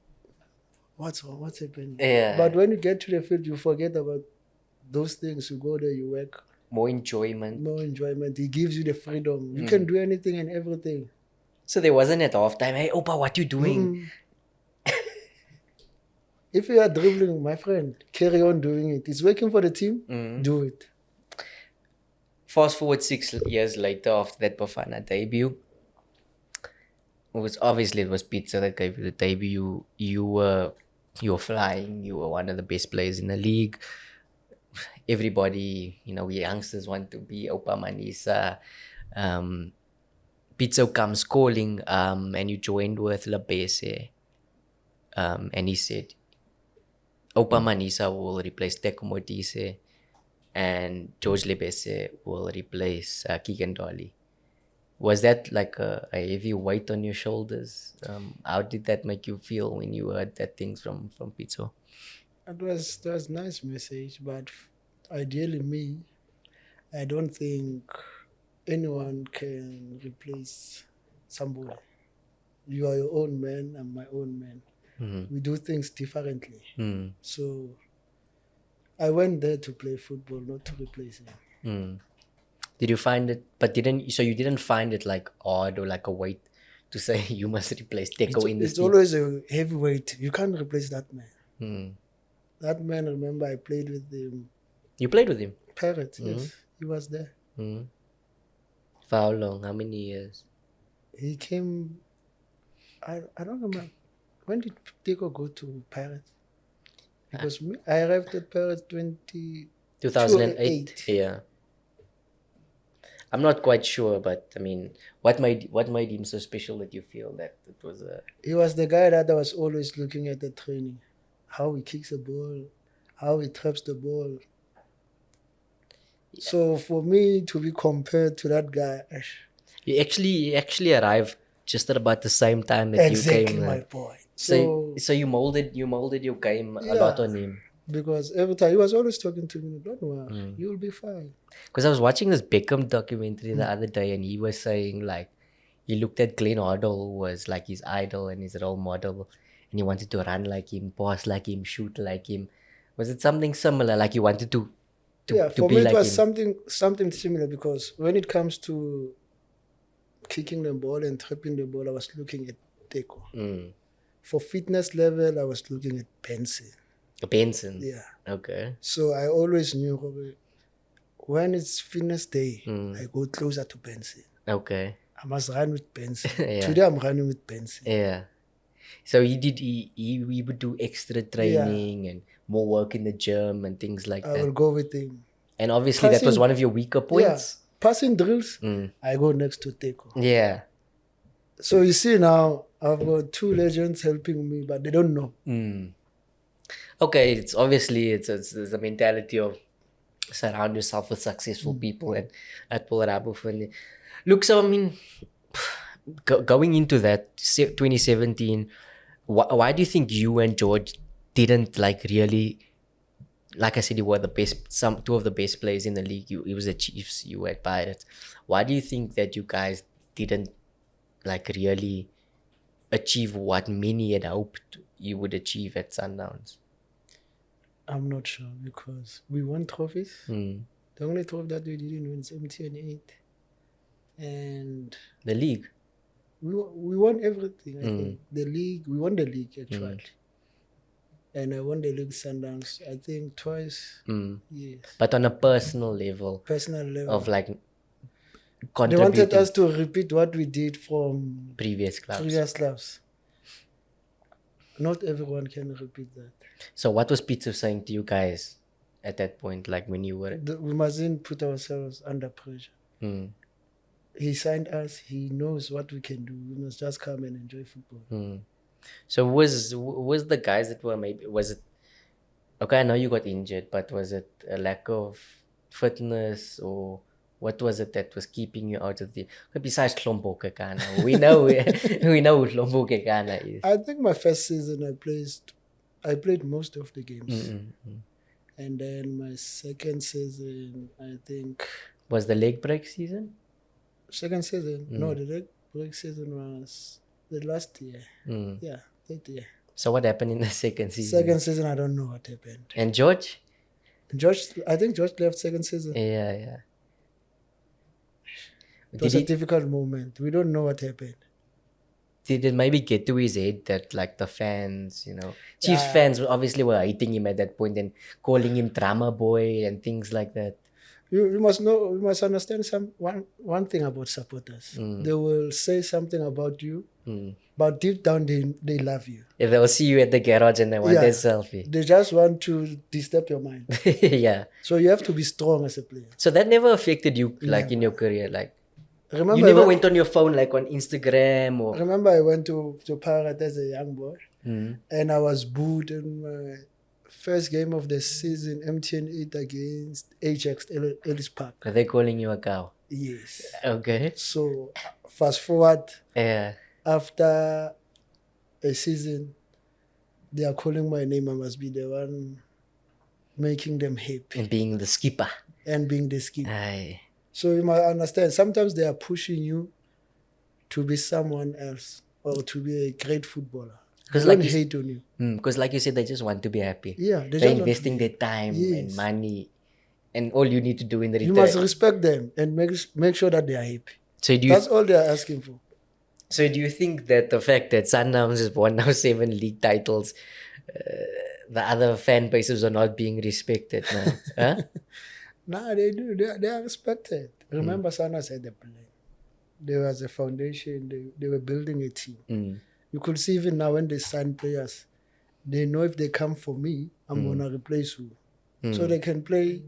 [SPEAKER 2] What's happening?
[SPEAKER 1] Yeah.
[SPEAKER 2] But when you get to the field, you forget about those things. You go there, you work.
[SPEAKER 1] More enjoyment. He gives you the freedom. You can do anything and everything. So there wasn't at halftime, hey, Oupa, what you doing?
[SPEAKER 2] If you are dribbling, my friend, carry on doing it. It's working for the team, do it.
[SPEAKER 1] Fast forward 6 years later after that Bafana debut, it was Pizza that gave you the debut. You were flying. You were one of the best players in the league. Everybody, we youngsters want to be Oupa Manyisa. Pizzo comes calling, and you joined with Labese. And he said, Oupa Manyisa will replace Teko Modise, and George Lebese will replace Keegan Dolly. Was that like a heavy weight on your shoulders? How did that make you feel when you heard that things from Pizzo?
[SPEAKER 2] It was nice message, but ideally I don't think anyone can replace somebody. You are your own man, I'm my own man. We do things differently. So I went there to play football, not to replace him.
[SPEAKER 1] Did you find it, you didn't find it like odd or like a weight to say you must replace Teko in this
[SPEAKER 2] It's
[SPEAKER 1] team?
[SPEAKER 2] always a heavy weight. You can't replace that man. That man, remember, I played with him.
[SPEAKER 1] You played with him?
[SPEAKER 2] Pirates, yes. He was there.
[SPEAKER 1] For how long? How many years?
[SPEAKER 2] He came, I don't remember. When did Teko go to Pirates? Because I arrived at Pirates
[SPEAKER 1] 2008. Yeah. I'm not quite sure, but I mean, what made him so special that you feel that it was a...
[SPEAKER 2] He was the guy that I was always looking at the training. How he kicks the ball, how he traps the ball. Yeah. So for me to be compared to that guy...
[SPEAKER 1] You actually arrived just at about the same time that you came.
[SPEAKER 2] Exactly my point.
[SPEAKER 1] So you molded your game a lot on him.
[SPEAKER 2] Because every time he was always talking to me, don't worry, you'll be fine.
[SPEAKER 1] Because I was watching this Beckham documentary the other day, and he was saying like he looked at Glenn Hoddle, who was like his idol and his role model, and he wanted to run like him, pass like him, shoot like him. Was it something similar? Like you wanted to
[SPEAKER 2] for
[SPEAKER 1] be
[SPEAKER 2] me
[SPEAKER 1] like
[SPEAKER 2] it was
[SPEAKER 1] him?
[SPEAKER 2] something similar, because when it comes to kicking the ball and trapping the ball, I was looking at Teko. For fitness level, I was looking at Benson.
[SPEAKER 1] Benson?
[SPEAKER 2] Yeah.
[SPEAKER 1] Okay.
[SPEAKER 2] So I always knew when it's fitness day, I go closer to Benson.
[SPEAKER 1] Okay.
[SPEAKER 2] I must run with Benson.
[SPEAKER 1] Yeah.
[SPEAKER 2] Today I'm running with Benson.
[SPEAKER 1] Yeah. So he would do extra training and more work in the gym and things like that.
[SPEAKER 2] I will go with him.
[SPEAKER 1] And obviously that was one of your weaker points.
[SPEAKER 2] Yeah. Passing drills, I go next to Teko.
[SPEAKER 1] Yeah.
[SPEAKER 2] So you see now, I've got two legends helping me, but they don't know.
[SPEAKER 1] Okay, it's obviously it's the mentality of surround yourself with successful people, and that will rub off. Look, so I mean, going into that 2017, why do you think you and George didn't like really? Like I said, you were the best, two of the best players in the league. He was at Chiefs, you were at Pirates. Why do you think that you guys didn't like really achieve what many had hoped you would achieve at Sundowns?
[SPEAKER 2] I'm not sure because we won trophies.
[SPEAKER 1] Mm.
[SPEAKER 2] The only trophy that we didn't win is MTN 8. And
[SPEAKER 1] The league?
[SPEAKER 2] we won everything, I think. The league, we won the league actually. And I won the league Sundowns, I think twice. Yes.
[SPEAKER 1] But on a personal level of like
[SPEAKER 2] They
[SPEAKER 1] contributing
[SPEAKER 2] wanted us to repeat what we did from
[SPEAKER 1] previous clubs.
[SPEAKER 2] previous clubs. Not everyone can repeat that.
[SPEAKER 1] So what was Peter saying to you guys at that point, like when you were...
[SPEAKER 2] We mustn't put ourselves under pressure. He signed us. He knows what we can do. We must just come and enjoy football.
[SPEAKER 1] So was the guys that were maybe... Was it... Okay, I know you got injured, but was it a lack of fitness, or what was it that was keeping you out of the... Besides Klombo Kekana. We know who Klombo Kekana is.
[SPEAKER 2] I think my first season I played most of the games. And then my second season, I think...
[SPEAKER 1] Was the leg break season?
[SPEAKER 2] Second season? No, the leg break season was the last year. Yeah, that year.
[SPEAKER 1] So what happened in the second season?
[SPEAKER 2] Second season, I don't know what happened.
[SPEAKER 1] And George?
[SPEAKER 2] I think George left second season.
[SPEAKER 1] Yeah.
[SPEAKER 2] It was a difficult moment. We don't know what happened.
[SPEAKER 1] Did it maybe get to his head that like the fans, Chiefs fans obviously were hating him at that point and calling him drama boy and things like that?
[SPEAKER 2] You must know, you must understand one thing about supporters. They will say something about you, but deep down they love you.
[SPEAKER 1] If they will see you at the garage and they want their selfie.
[SPEAKER 2] They just want to disturb your mind.
[SPEAKER 1] Yeah.
[SPEAKER 2] So you have to be strong as a player.
[SPEAKER 1] So that never affected you like in your career, like
[SPEAKER 2] remember
[SPEAKER 1] you never went on your phone like on Instagram or...
[SPEAKER 2] Remember I went to Pirate as a young boy and I was booed in my first game of the season, MTN 8 against Ajax Ellis Park.
[SPEAKER 1] Are they calling you a cow?
[SPEAKER 2] Yes.
[SPEAKER 1] Okay.
[SPEAKER 2] So fast forward,
[SPEAKER 1] after
[SPEAKER 2] a season, they are calling my name. I must be the one making them happy.
[SPEAKER 1] And being the skipper.
[SPEAKER 2] Aye. So you must understand, sometimes they are pushing you to be someone else or to be a great footballer. They don't hate on you.
[SPEAKER 1] Because like you said, they just want to be happy.
[SPEAKER 2] Yeah.
[SPEAKER 1] They're investing their time and money. And all you need to do in the return...
[SPEAKER 2] You must respect them and make sure that they are happy.
[SPEAKER 1] So
[SPEAKER 2] that's all they are asking for.
[SPEAKER 1] So do you think that the fact that Sundowns has won now 7 league titles, the other fan bases are not being respected now? Huh?
[SPEAKER 2] No, they do. They are respected. Remember, Sundowns had a plan. There was a foundation. They were building a team. You could see even now when they sign players, they know if they come for me, I'm going to replace who. So they can play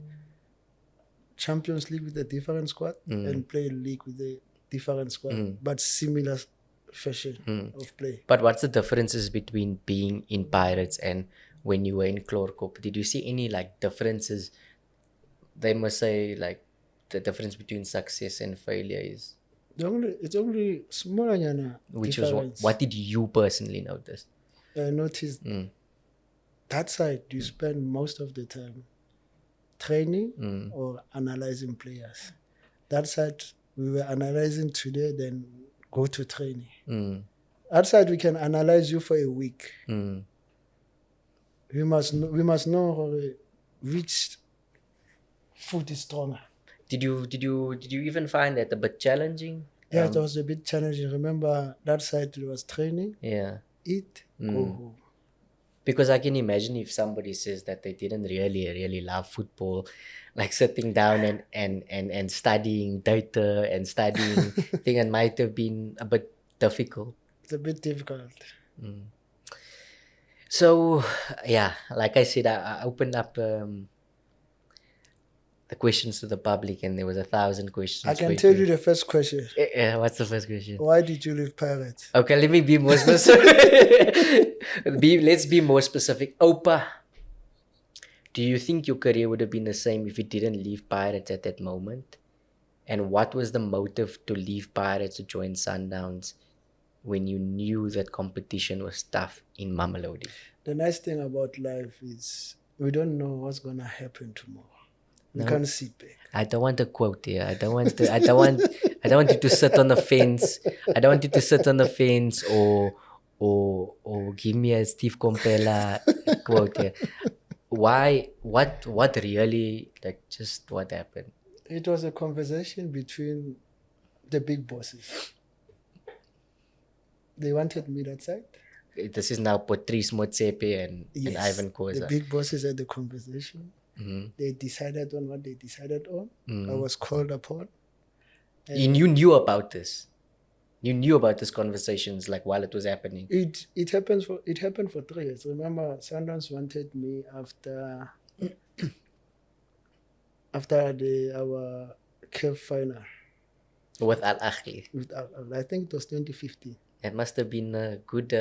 [SPEAKER 2] Champions League with a different squad and play league with a different squad, but similar fashion of play.
[SPEAKER 1] But what's the differences between being in Pirates and when you were in Chlorkop? Did you see any like differences? They must say like the difference between success and failure is...
[SPEAKER 2] It's only small.
[SPEAKER 1] Which was what did you personally notice?
[SPEAKER 2] I noticed that side you spend most of the time training or analyzing players. That side we were analyzing today, then go to training. That side we can analyze you for a week. We must know which foot is stronger.
[SPEAKER 1] Did you even find that a bit challenging?
[SPEAKER 2] Yeah, it was a bit challenging. Remember that side was training.
[SPEAKER 1] Yeah.
[SPEAKER 2] Eat, go home.
[SPEAKER 1] Because I can imagine if somebody says that they didn't really love football, like sitting down and studying data and studying thing, it might have been a bit difficult.
[SPEAKER 2] It's a bit difficult.
[SPEAKER 1] So, yeah, like I said, I opened up the questions to the public, and there was 1,000 questions.
[SPEAKER 2] I can tell you the first question.
[SPEAKER 1] What's the first question?
[SPEAKER 2] Why did you leave Pirates?
[SPEAKER 1] Okay, let me be more specific. Let's be more specific. Oupa, do you think your career would have been the same if you didn't leave Pirates at that moment? And what was the motive to leave Pirates to join Sundowns when you knew that competition was tough in Mamelodi?
[SPEAKER 2] The nice thing about life is we don't know what's gonna happen tomorrow. We
[SPEAKER 1] No.
[SPEAKER 2] can't sit back.
[SPEAKER 1] I don't want a quote here. I don't want you to sit on the fence. I don't want you to sit on the fence or give me a Steve Compella quote here. Why? What really, like, just what happened?
[SPEAKER 2] It was a conversation between the big bosses. They wanted me that side.
[SPEAKER 1] This is now Patrice Motsepe and Ivan
[SPEAKER 2] The
[SPEAKER 1] Koza.
[SPEAKER 2] big bosses had the conversation.
[SPEAKER 1] Mhm.
[SPEAKER 2] They decided on what they decided on.
[SPEAKER 1] Mm.
[SPEAKER 2] I was called upon.
[SPEAKER 1] And you knew about this. You knew about these conversations like while it was happening.
[SPEAKER 2] It happened for 3 years. Remember, Sundowns wanted me after our CAF final
[SPEAKER 1] With Al Ahly.
[SPEAKER 2] I think it was 2015.
[SPEAKER 1] It must have been a good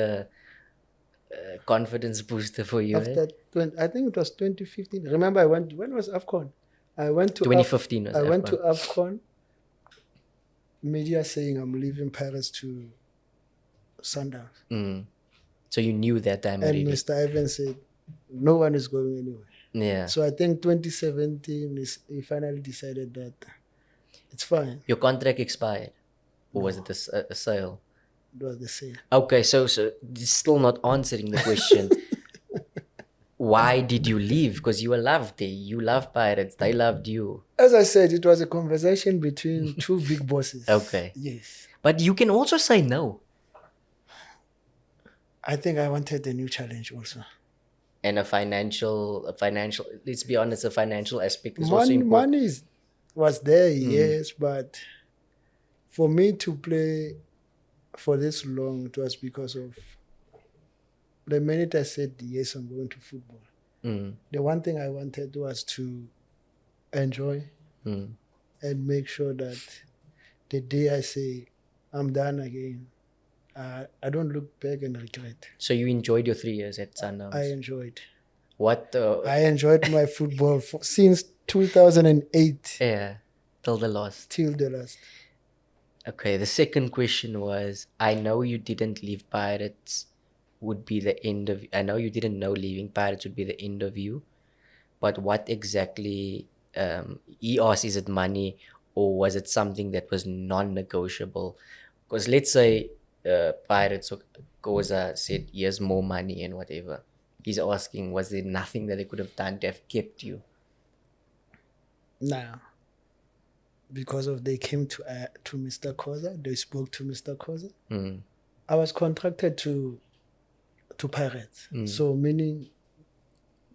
[SPEAKER 1] confidence booster for you.
[SPEAKER 2] I think it was 2015. Remember, when was AFCON? I went to
[SPEAKER 1] 2015 was
[SPEAKER 2] I went to
[SPEAKER 1] AFCON.
[SPEAKER 2] AFCON. Media saying I'm leaving Paris to Sundowns.
[SPEAKER 1] Mm. So you knew that time
[SPEAKER 2] And
[SPEAKER 1] already.
[SPEAKER 2] Mr. Ivan said, no one is going anywhere.
[SPEAKER 1] Yeah.
[SPEAKER 2] So I think 2017 he finally decided that it's fine.
[SPEAKER 1] Your contract expired? Or was it a sale?
[SPEAKER 2] It was the same.
[SPEAKER 1] Okay, so it's still not answering the question. Why did you leave? Because you were loved there. You loved Pirates. They loved you.
[SPEAKER 2] As I said, it was a conversation between two big bosses.
[SPEAKER 1] Okay.
[SPEAKER 2] Yes.
[SPEAKER 1] But you can also say no.
[SPEAKER 2] I think I wanted a new challenge also.
[SPEAKER 1] And a financial, let's be honest, a financial aspect is also important.
[SPEAKER 2] Money was there, yes, but for me to play for this long, it was because of the minute I said, yes, I'm going to football.
[SPEAKER 1] Mm.
[SPEAKER 2] The one thing I wanted was to enjoy and make sure that the day I say, I'm done again, I don't look back and regret.
[SPEAKER 1] So you enjoyed your 3 years at Sundowns?
[SPEAKER 2] I enjoyed.
[SPEAKER 1] What?
[SPEAKER 2] I enjoyed my football since 2008
[SPEAKER 1] Yeah, till the last.
[SPEAKER 2] till the last.
[SPEAKER 1] Okay, the second question was, I know you didn't leave Pirates would be the end of... I know you didn't know leaving Pirates would be the end of you, but what exactly... he asked, is it money or was it something that was non-negotiable? Because let's say Pirates or Koza said, here's more money and whatever. He's asking, was there nothing that they could have done to have kept you?
[SPEAKER 2] Nah. Because they came to Mr. Koza, they spoke to Mr. Koza.
[SPEAKER 1] Mm.
[SPEAKER 2] I was contracted to Pirates, so meaning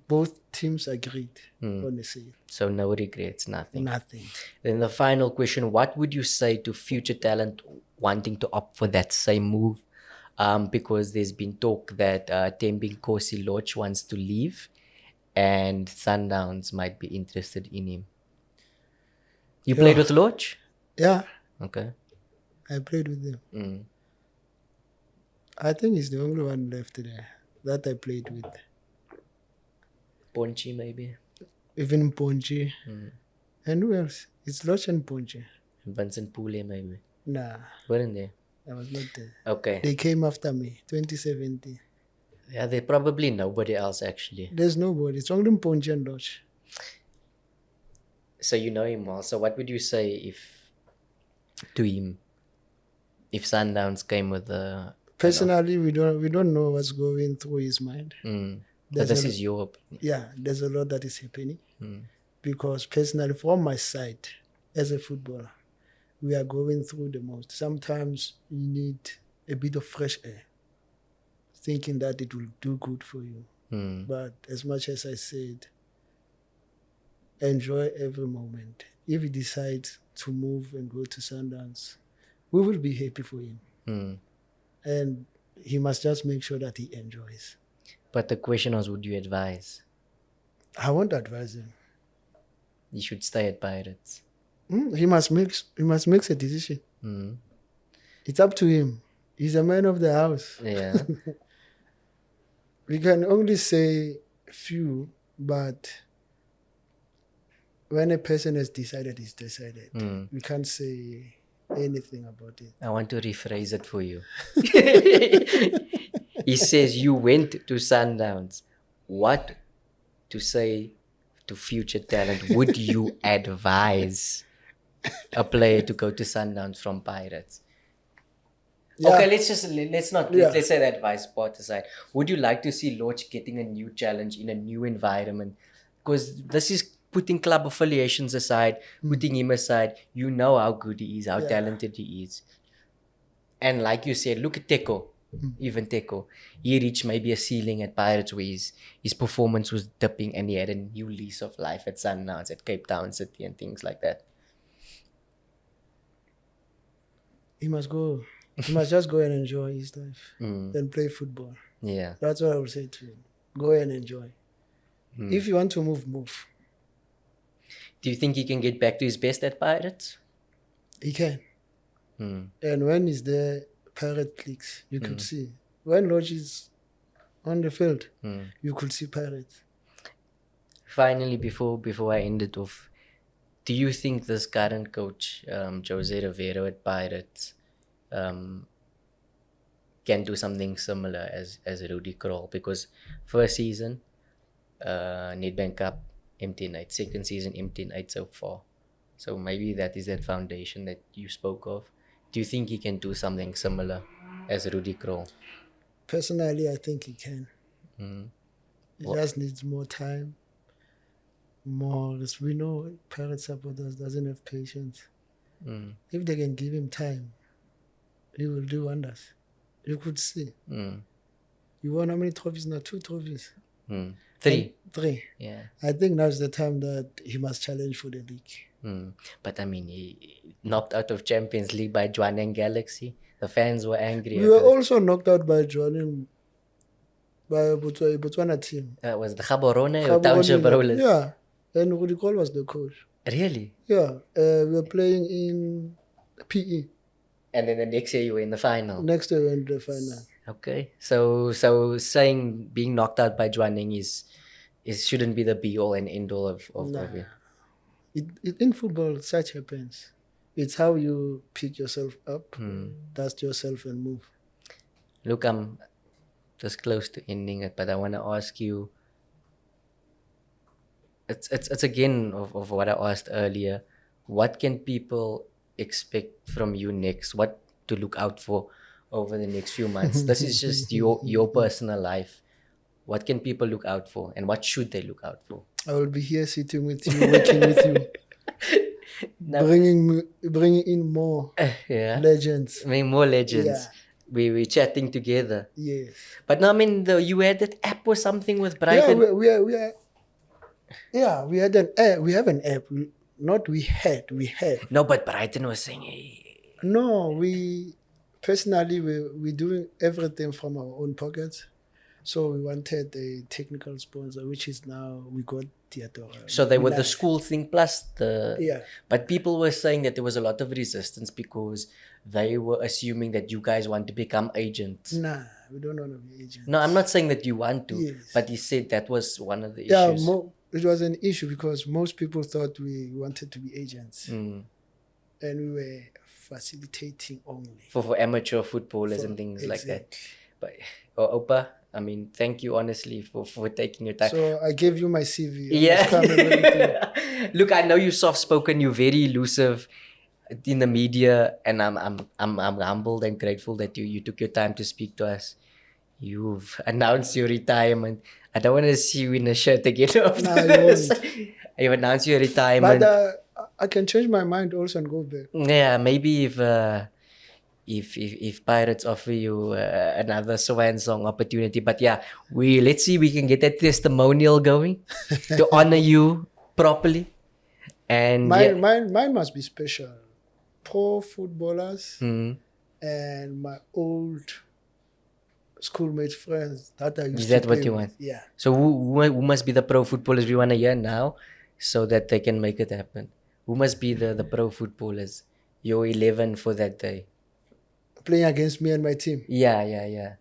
[SPEAKER 2] both teams agreed on the sale.
[SPEAKER 1] So no regrets, nothing.
[SPEAKER 2] Nothing.
[SPEAKER 1] Then the final question, what would you say to future talent wanting to opt for that same move? Because there's been talk that Tembing Kosi Loch wants to leave and Sundowns might be interested in him. You played with Loch?
[SPEAKER 2] Yeah,
[SPEAKER 1] Okay.
[SPEAKER 2] I played with him.
[SPEAKER 1] Mm.
[SPEAKER 2] I think he's the only one left there that I played with.
[SPEAKER 1] Ponchi maybe?
[SPEAKER 2] Even Ponchi. And who else? It's Loch and Ponchi.
[SPEAKER 1] Vincent Pule maybe?
[SPEAKER 2] Nah,
[SPEAKER 1] Weren't they?
[SPEAKER 2] I was not there.
[SPEAKER 1] Okay.
[SPEAKER 2] They came after me, 2017.
[SPEAKER 1] Yeah, there's probably nobody else actually.
[SPEAKER 2] There's nobody. It's only Ponchi and Loch.
[SPEAKER 1] So you know him well. So what would you say to him if Sundowns came with a...
[SPEAKER 2] Personally, we don't know what's going through his mind.
[SPEAKER 1] But this is your opinion.
[SPEAKER 2] Yeah, there's a lot that is happening. Because personally, from my side, as a footballer, we are going through the most. Sometimes you need a bit of fresh air, thinking that it will do good for you. But as much as I said, enjoy every moment. If he decides to move and go to Sundowns, we will be happy for him. And he must just make sure that he enjoys.
[SPEAKER 1] But the question was, would you advise?
[SPEAKER 2] I won't advise him.
[SPEAKER 1] He should stay at Pirates.
[SPEAKER 2] He must make a decision.
[SPEAKER 1] Mm.
[SPEAKER 2] It's up to him. He's a man of the house.
[SPEAKER 1] Yeah.
[SPEAKER 2] We can only say few, but when a person has decided, he's decided. We can't say anything about it.
[SPEAKER 1] I want to rephrase it for you. He says you went to Sundowns. What to say to future talent would you advise a player to go to Sundowns from Pirates?
[SPEAKER 2] Yeah.
[SPEAKER 1] Okay, let's say the advice part aside. Would you like to see Lorch getting a new challenge in a new environment? Because this is putting club affiliations aside, putting him aside. You know how good he is, how talented he is. And like you said, look at Teko. Even Teko. He reached maybe a ceiling at Pirates where his performance was dipping and he had a new lease of life at Sundowns, at Cape Town City and things like that.
[SPEAKER 2] He must go. He must just go and enjoy his life and play football.
[SPEAKER 1] Yeah.
[SPEAKER 2] That's what I would say to him. Go and enjoy. If you want to move.
[SPEAKER 1] Do you think he can get back to his best at Pirates?
[SPEAKER 2] He can. And when he's there, Pirate clicks. You could see. When Lodge is on the field, you could see Pirates.
[SPEAKER 1] Finally, before I end it off, do you think this current coach, Jose Rivero at Pirates, can do something similar as Rudy Krol? Because first season, Nedbank Cup, empty night. Second season, empty night so far. So maybe that is that foundation that you spoke of. Do you think he can do something similar as Rudy Krol?
[SPEAKER 2] Personally, I think he can. He just needs more time. More, because we know Pirate supporters doesn't have patience. If they can give him time, he will do wonders. You could see. You won how many trophies now? 2 trophies.
[SPEAKER 1] 3.
[SPEAKER 2] 3.
[SPEAKER 1] Yeah.
[SPEAKER 2] I think now's the time that he must challenge for the league.
[SPEAKER 1] But I mean, he knocked out of Champions League by Jwaneng Galaxy. The fans were angry.
[SPEAKER 2] We were also knocked out by Jwaneng, by Botswana team.
[SPEAKER 1] That was the Gaborone or Township Rollers?
[SPEAKER 2] Yeah. And Rudy Krol was the coach.
[SPEAKER 1] Really?
[SPEAKER 2] Yeah. We were playing in PE.
[SPEAKER 1] And then the next year you were in the final.
[SPEAKER 2] Next year we went to the final.
[SPEAKER 1] Okay. So saying being knocked out by Jwaneng is shouldn't be the be all and end all of it.
[SPEAKER 2] In football, such happens. It's how you pick yourself up, dust yourself and move.
[SPEAKER 1] Look, I'm just close to ending it, but I want to ask you. It's again of what I asked earlier. What can people expect from you next? What to look out for over the next few months? This is just your personal life. What can people look out for, and what should they look out for?
[SPEAKER 2] I will be here sitting with you, working with you, bringing in more legends.
[SPEAKER 1] I mean, more legends.
[SPEAKER 2] Yeah.
[SPEAKER 1] We're chatting together.
[SPEAKER 2] Yes.
[SPEAKER 1] But now, I mean, you had that app or something with Brighton.
[SPEAKER 2] We had an app. We have an app. We had.
[SPEAKER 1] No, but Brighton was saying, hey.
[SPEAKER 2] No, we're doing everything from our own pockets. So we wanted a technical sponsor, which is now we got Theater.
[SPEAKER 1] So they were the school thing plus the...
[SPEAKER 2] Yeah.
[SPEAKER 1] But people were saying that there was a lot of resistance because they were assuming that you guys want to become agents.
[SPEAKER 2] Nah, we don't want to be agents.
[SPEAKER 1] No, I'm not saying that you want to.
[SPEAKER 2] Yes.
[SPEAKER 1] But he said that was one of the issues.
[SPEAKER 2] Yeah, it was an issue because most people thought we wanted to be agents. And we were facilitating only.
[SPEAKER 1] For amateur footballers and things like that. But Oupa, I mean, thank you honestly for taking your time.
[SPEAKER 2] So I gave you my CV.
[SPEAKER 1] Yeah. Look, I know you're soft spoken, you're very elusive in the media, and I'm humbled and grateful that you took your time to speak to us. You've announced your retirement. I don't want to see you in a shirt again after this. You've announced your retirement.
[SPEAKER 2] But I can change my mind also and go back.
[SPEAKER 1] Yeah, maybe if Pirates offer you another swan song opportunity. But yeah, let's see we can get that testimonial going to honor you properly. And
[SPEAKER 2] mine must be special. Pro footballers and my old schoolmate friends that I used to play
[SPEAKER 1] Is that what you
[SPEAKER 2] with.
[SPEAKER 1] want?
[SPEAKER 2] Yeah.
[SPEAKER 1] So who must be the pro footballers we want to hear now? so that they can make it happen? Who must be the pro footballers? Your 11 for that day.
[SPEAKER 2] Playing against me and my team.
[SPEAKER 1] Yeah.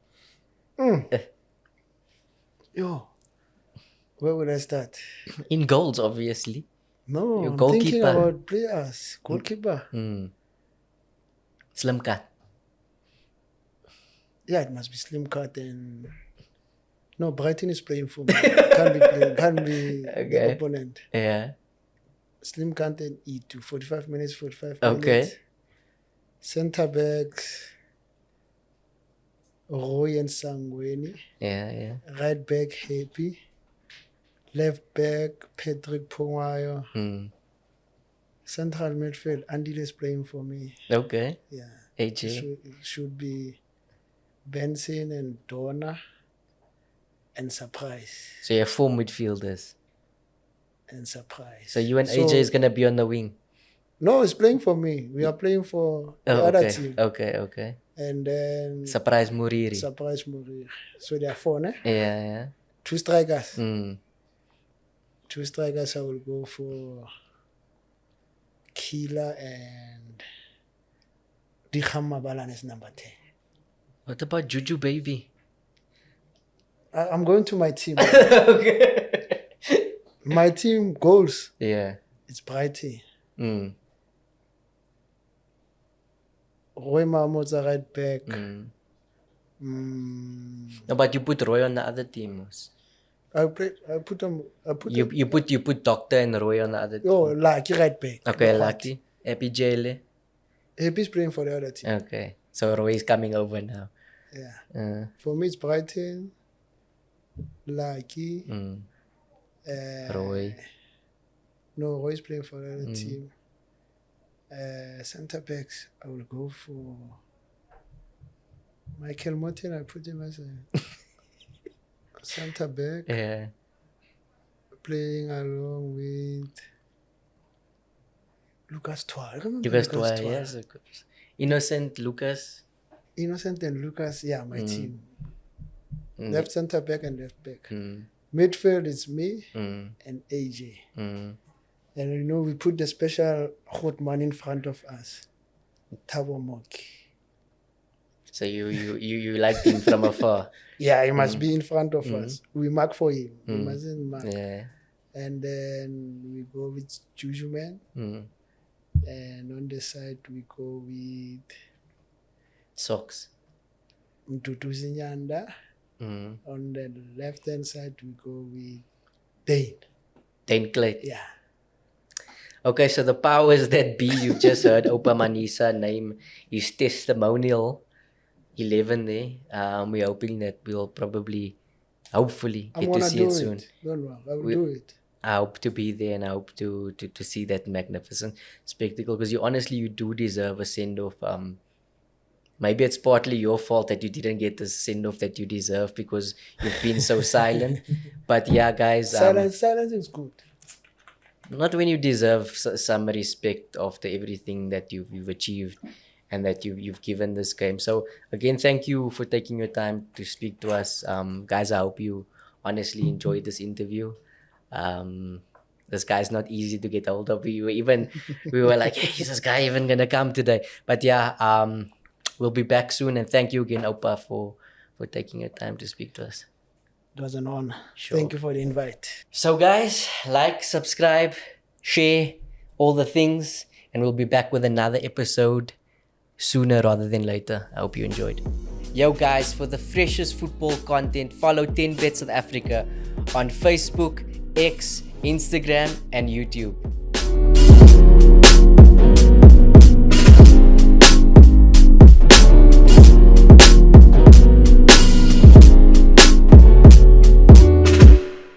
[SPEAKER 2] Yo, where would I start?
[SPEAKER 1] In goals, obviously.
[SPEAKER 2] No,
[SPEAKER 1] Your
[SPEAKER 2] I'm thinking
[SPEAKER 1] goalkeeper.
[SPEAKER 2] about players. Goalkeeper.
[SPEAKER 1] Slim cut.
[SPEAKER 2] Yeah, it must be Slim Cut and... No, Brighton is playing for me. Can't be
[SPEAKER 1] Okay.
[SPEAKER 2] the opponent.
[SPEAKER 1] Yeah.
[SPEAKER 2] Slim Cut and E2. 45 minutes, 45
[SPEAKER 1] Okay.
[SPEAKER 2] minutes. Centre backs. Roy and Sangweni.
[SPEAKER 1] Yeah.
[SPEAKER 2] Right back, Happy. Left back, Patrick Pongwayo. Central midfield, Andy is playing for me.
[SPEAKER 1] Okay.
[SPEAKER 2] Yeah.
[SPEAKER 1] AJ.
[SPEAKER 2] Should be Benson and Donna and Surprise.
[SPEAKER 1] So you have 4 midfielders.
[SPEAKER 2] And Surprise.
[SPEAKER 1] So you and AJ is gonna be on the wing.
[SPEAKER 2] No, he's playing for me. We are playing for the
[SPEAKER 1] Oh,
[SPEAKER 2] other
[SPEAKER 1] okay.
[SPEAKER 2] team.
[SPEAKER 1] Okay.
[SPEAKER 2] And then
[SPEAKER 1] Surprise Muriri.
[SPEAKER 2] Surprise Murir. So there are 4, ne?
[SPEAKER 1] Yeah.
[SPEAKER 2] 2 strikers.
[SPEAKER 1] 2
[SPEAKER 2] strikers, I will go for Keeler and Dikham Mabalan is number 10.
[SPEAKER 1] What about Juju baby?
[SPEAKER 2] I'm going to my team.
[SPEAKER 1] Okay.
[SPEAKER 2] My team goals.
[SPEAKER 1] Yeah.
[SPEAKER 2] It's Brighty. Roy Mahmoud's right back.
[SPEAKER 1] No, but you put Roy on the other team. You put Doctor and Roy on the other team.
[SPEAKER 2] Oh, Lucky right back.
[SPEAKER 1] Okay, Lucky. EPJ.
[SPEAKER 2] Happy's playing for the other team.
[SPEAKER 1] Okay. So Roy is coming over now.
[SPEAKER 2] Yeah. For me, it's Brighton, Lucky,
[SPEAKER 1] Roy.
[SPEAKER 2] No, Roy's playing for the other team. Centre backs, I will go for Michael Martin. I put him as a centre back.
[SPEAKER 1] Yeah.
[SPEAKER 2] Playing along with Lucas Toile. I remember
[SPEAKER 1] Lucas Toile, yes, of course. Innocent Lucas.
[SPEAKER 2] Innocent and Lucas, yeah, my team. Left centre back and left back. Midfield is me and AJ. And you know, we put the special hot man in front of us, Thabo Moki.
[SPEAKER 1] So you liked him from afar.
[SPEAKER 2] Yeah, he must be in front of us. We mark for him. We mustn't mark.
[SPEAKER 1] Yeah.
[SPEAKER 2] And then we go with Juju Man. And on the side we go with
[SPEAKER 1] Socks.
[SPEAKER 2] Mtutu Zinyanda. On the left hand side we go with Dane.
[SPEAKER 1] Dane Clay.
[SPEAKER 2] Yeah.
[SPEAKER 1] Okay, so the powers that be, you've just heard Oupa Manyisa name his testimonial 11 there. We're hoping that we'll hopefully get to see it soon.
[SPEAKER 2] Don't worry, I will do it.
[SPEAKER 1] I hope to be there and I hope to see that magnificent spectacle, because you do deserve a send-off. Maybe it's partly your fault that you didn't get the send-off that you deserve because you've been so silent. But yeah, guys.
[SPEAKER 2] Silence is good.
[SPEAKER 1] Not when you deserve some respect after everything that you've achieved and that you've given this game. So again, thank you for taking your time to speak to us. Guys, I hope you honestly enjoyed this interview. This guy's not easy to get hold of. We were like, hey, is this guy even gonna come today? But yeah, we'll be back soon, and thank you again, Oupa, for taking your time to speak to us.
[SPEAKER 2] It was an honor.
[SPEAKER 1] Sure.
[SPEAKER 2] Thank you for the invite.
[SPEAKER 1] So guys, like, subscribe, share, all the things, and we'll be back with another episode sooner rather than later. I hope you enjoyed. Yo guys, for the freshest football content, follow 10Bet South Africa on Facebook, X, Instagram, and YouTube.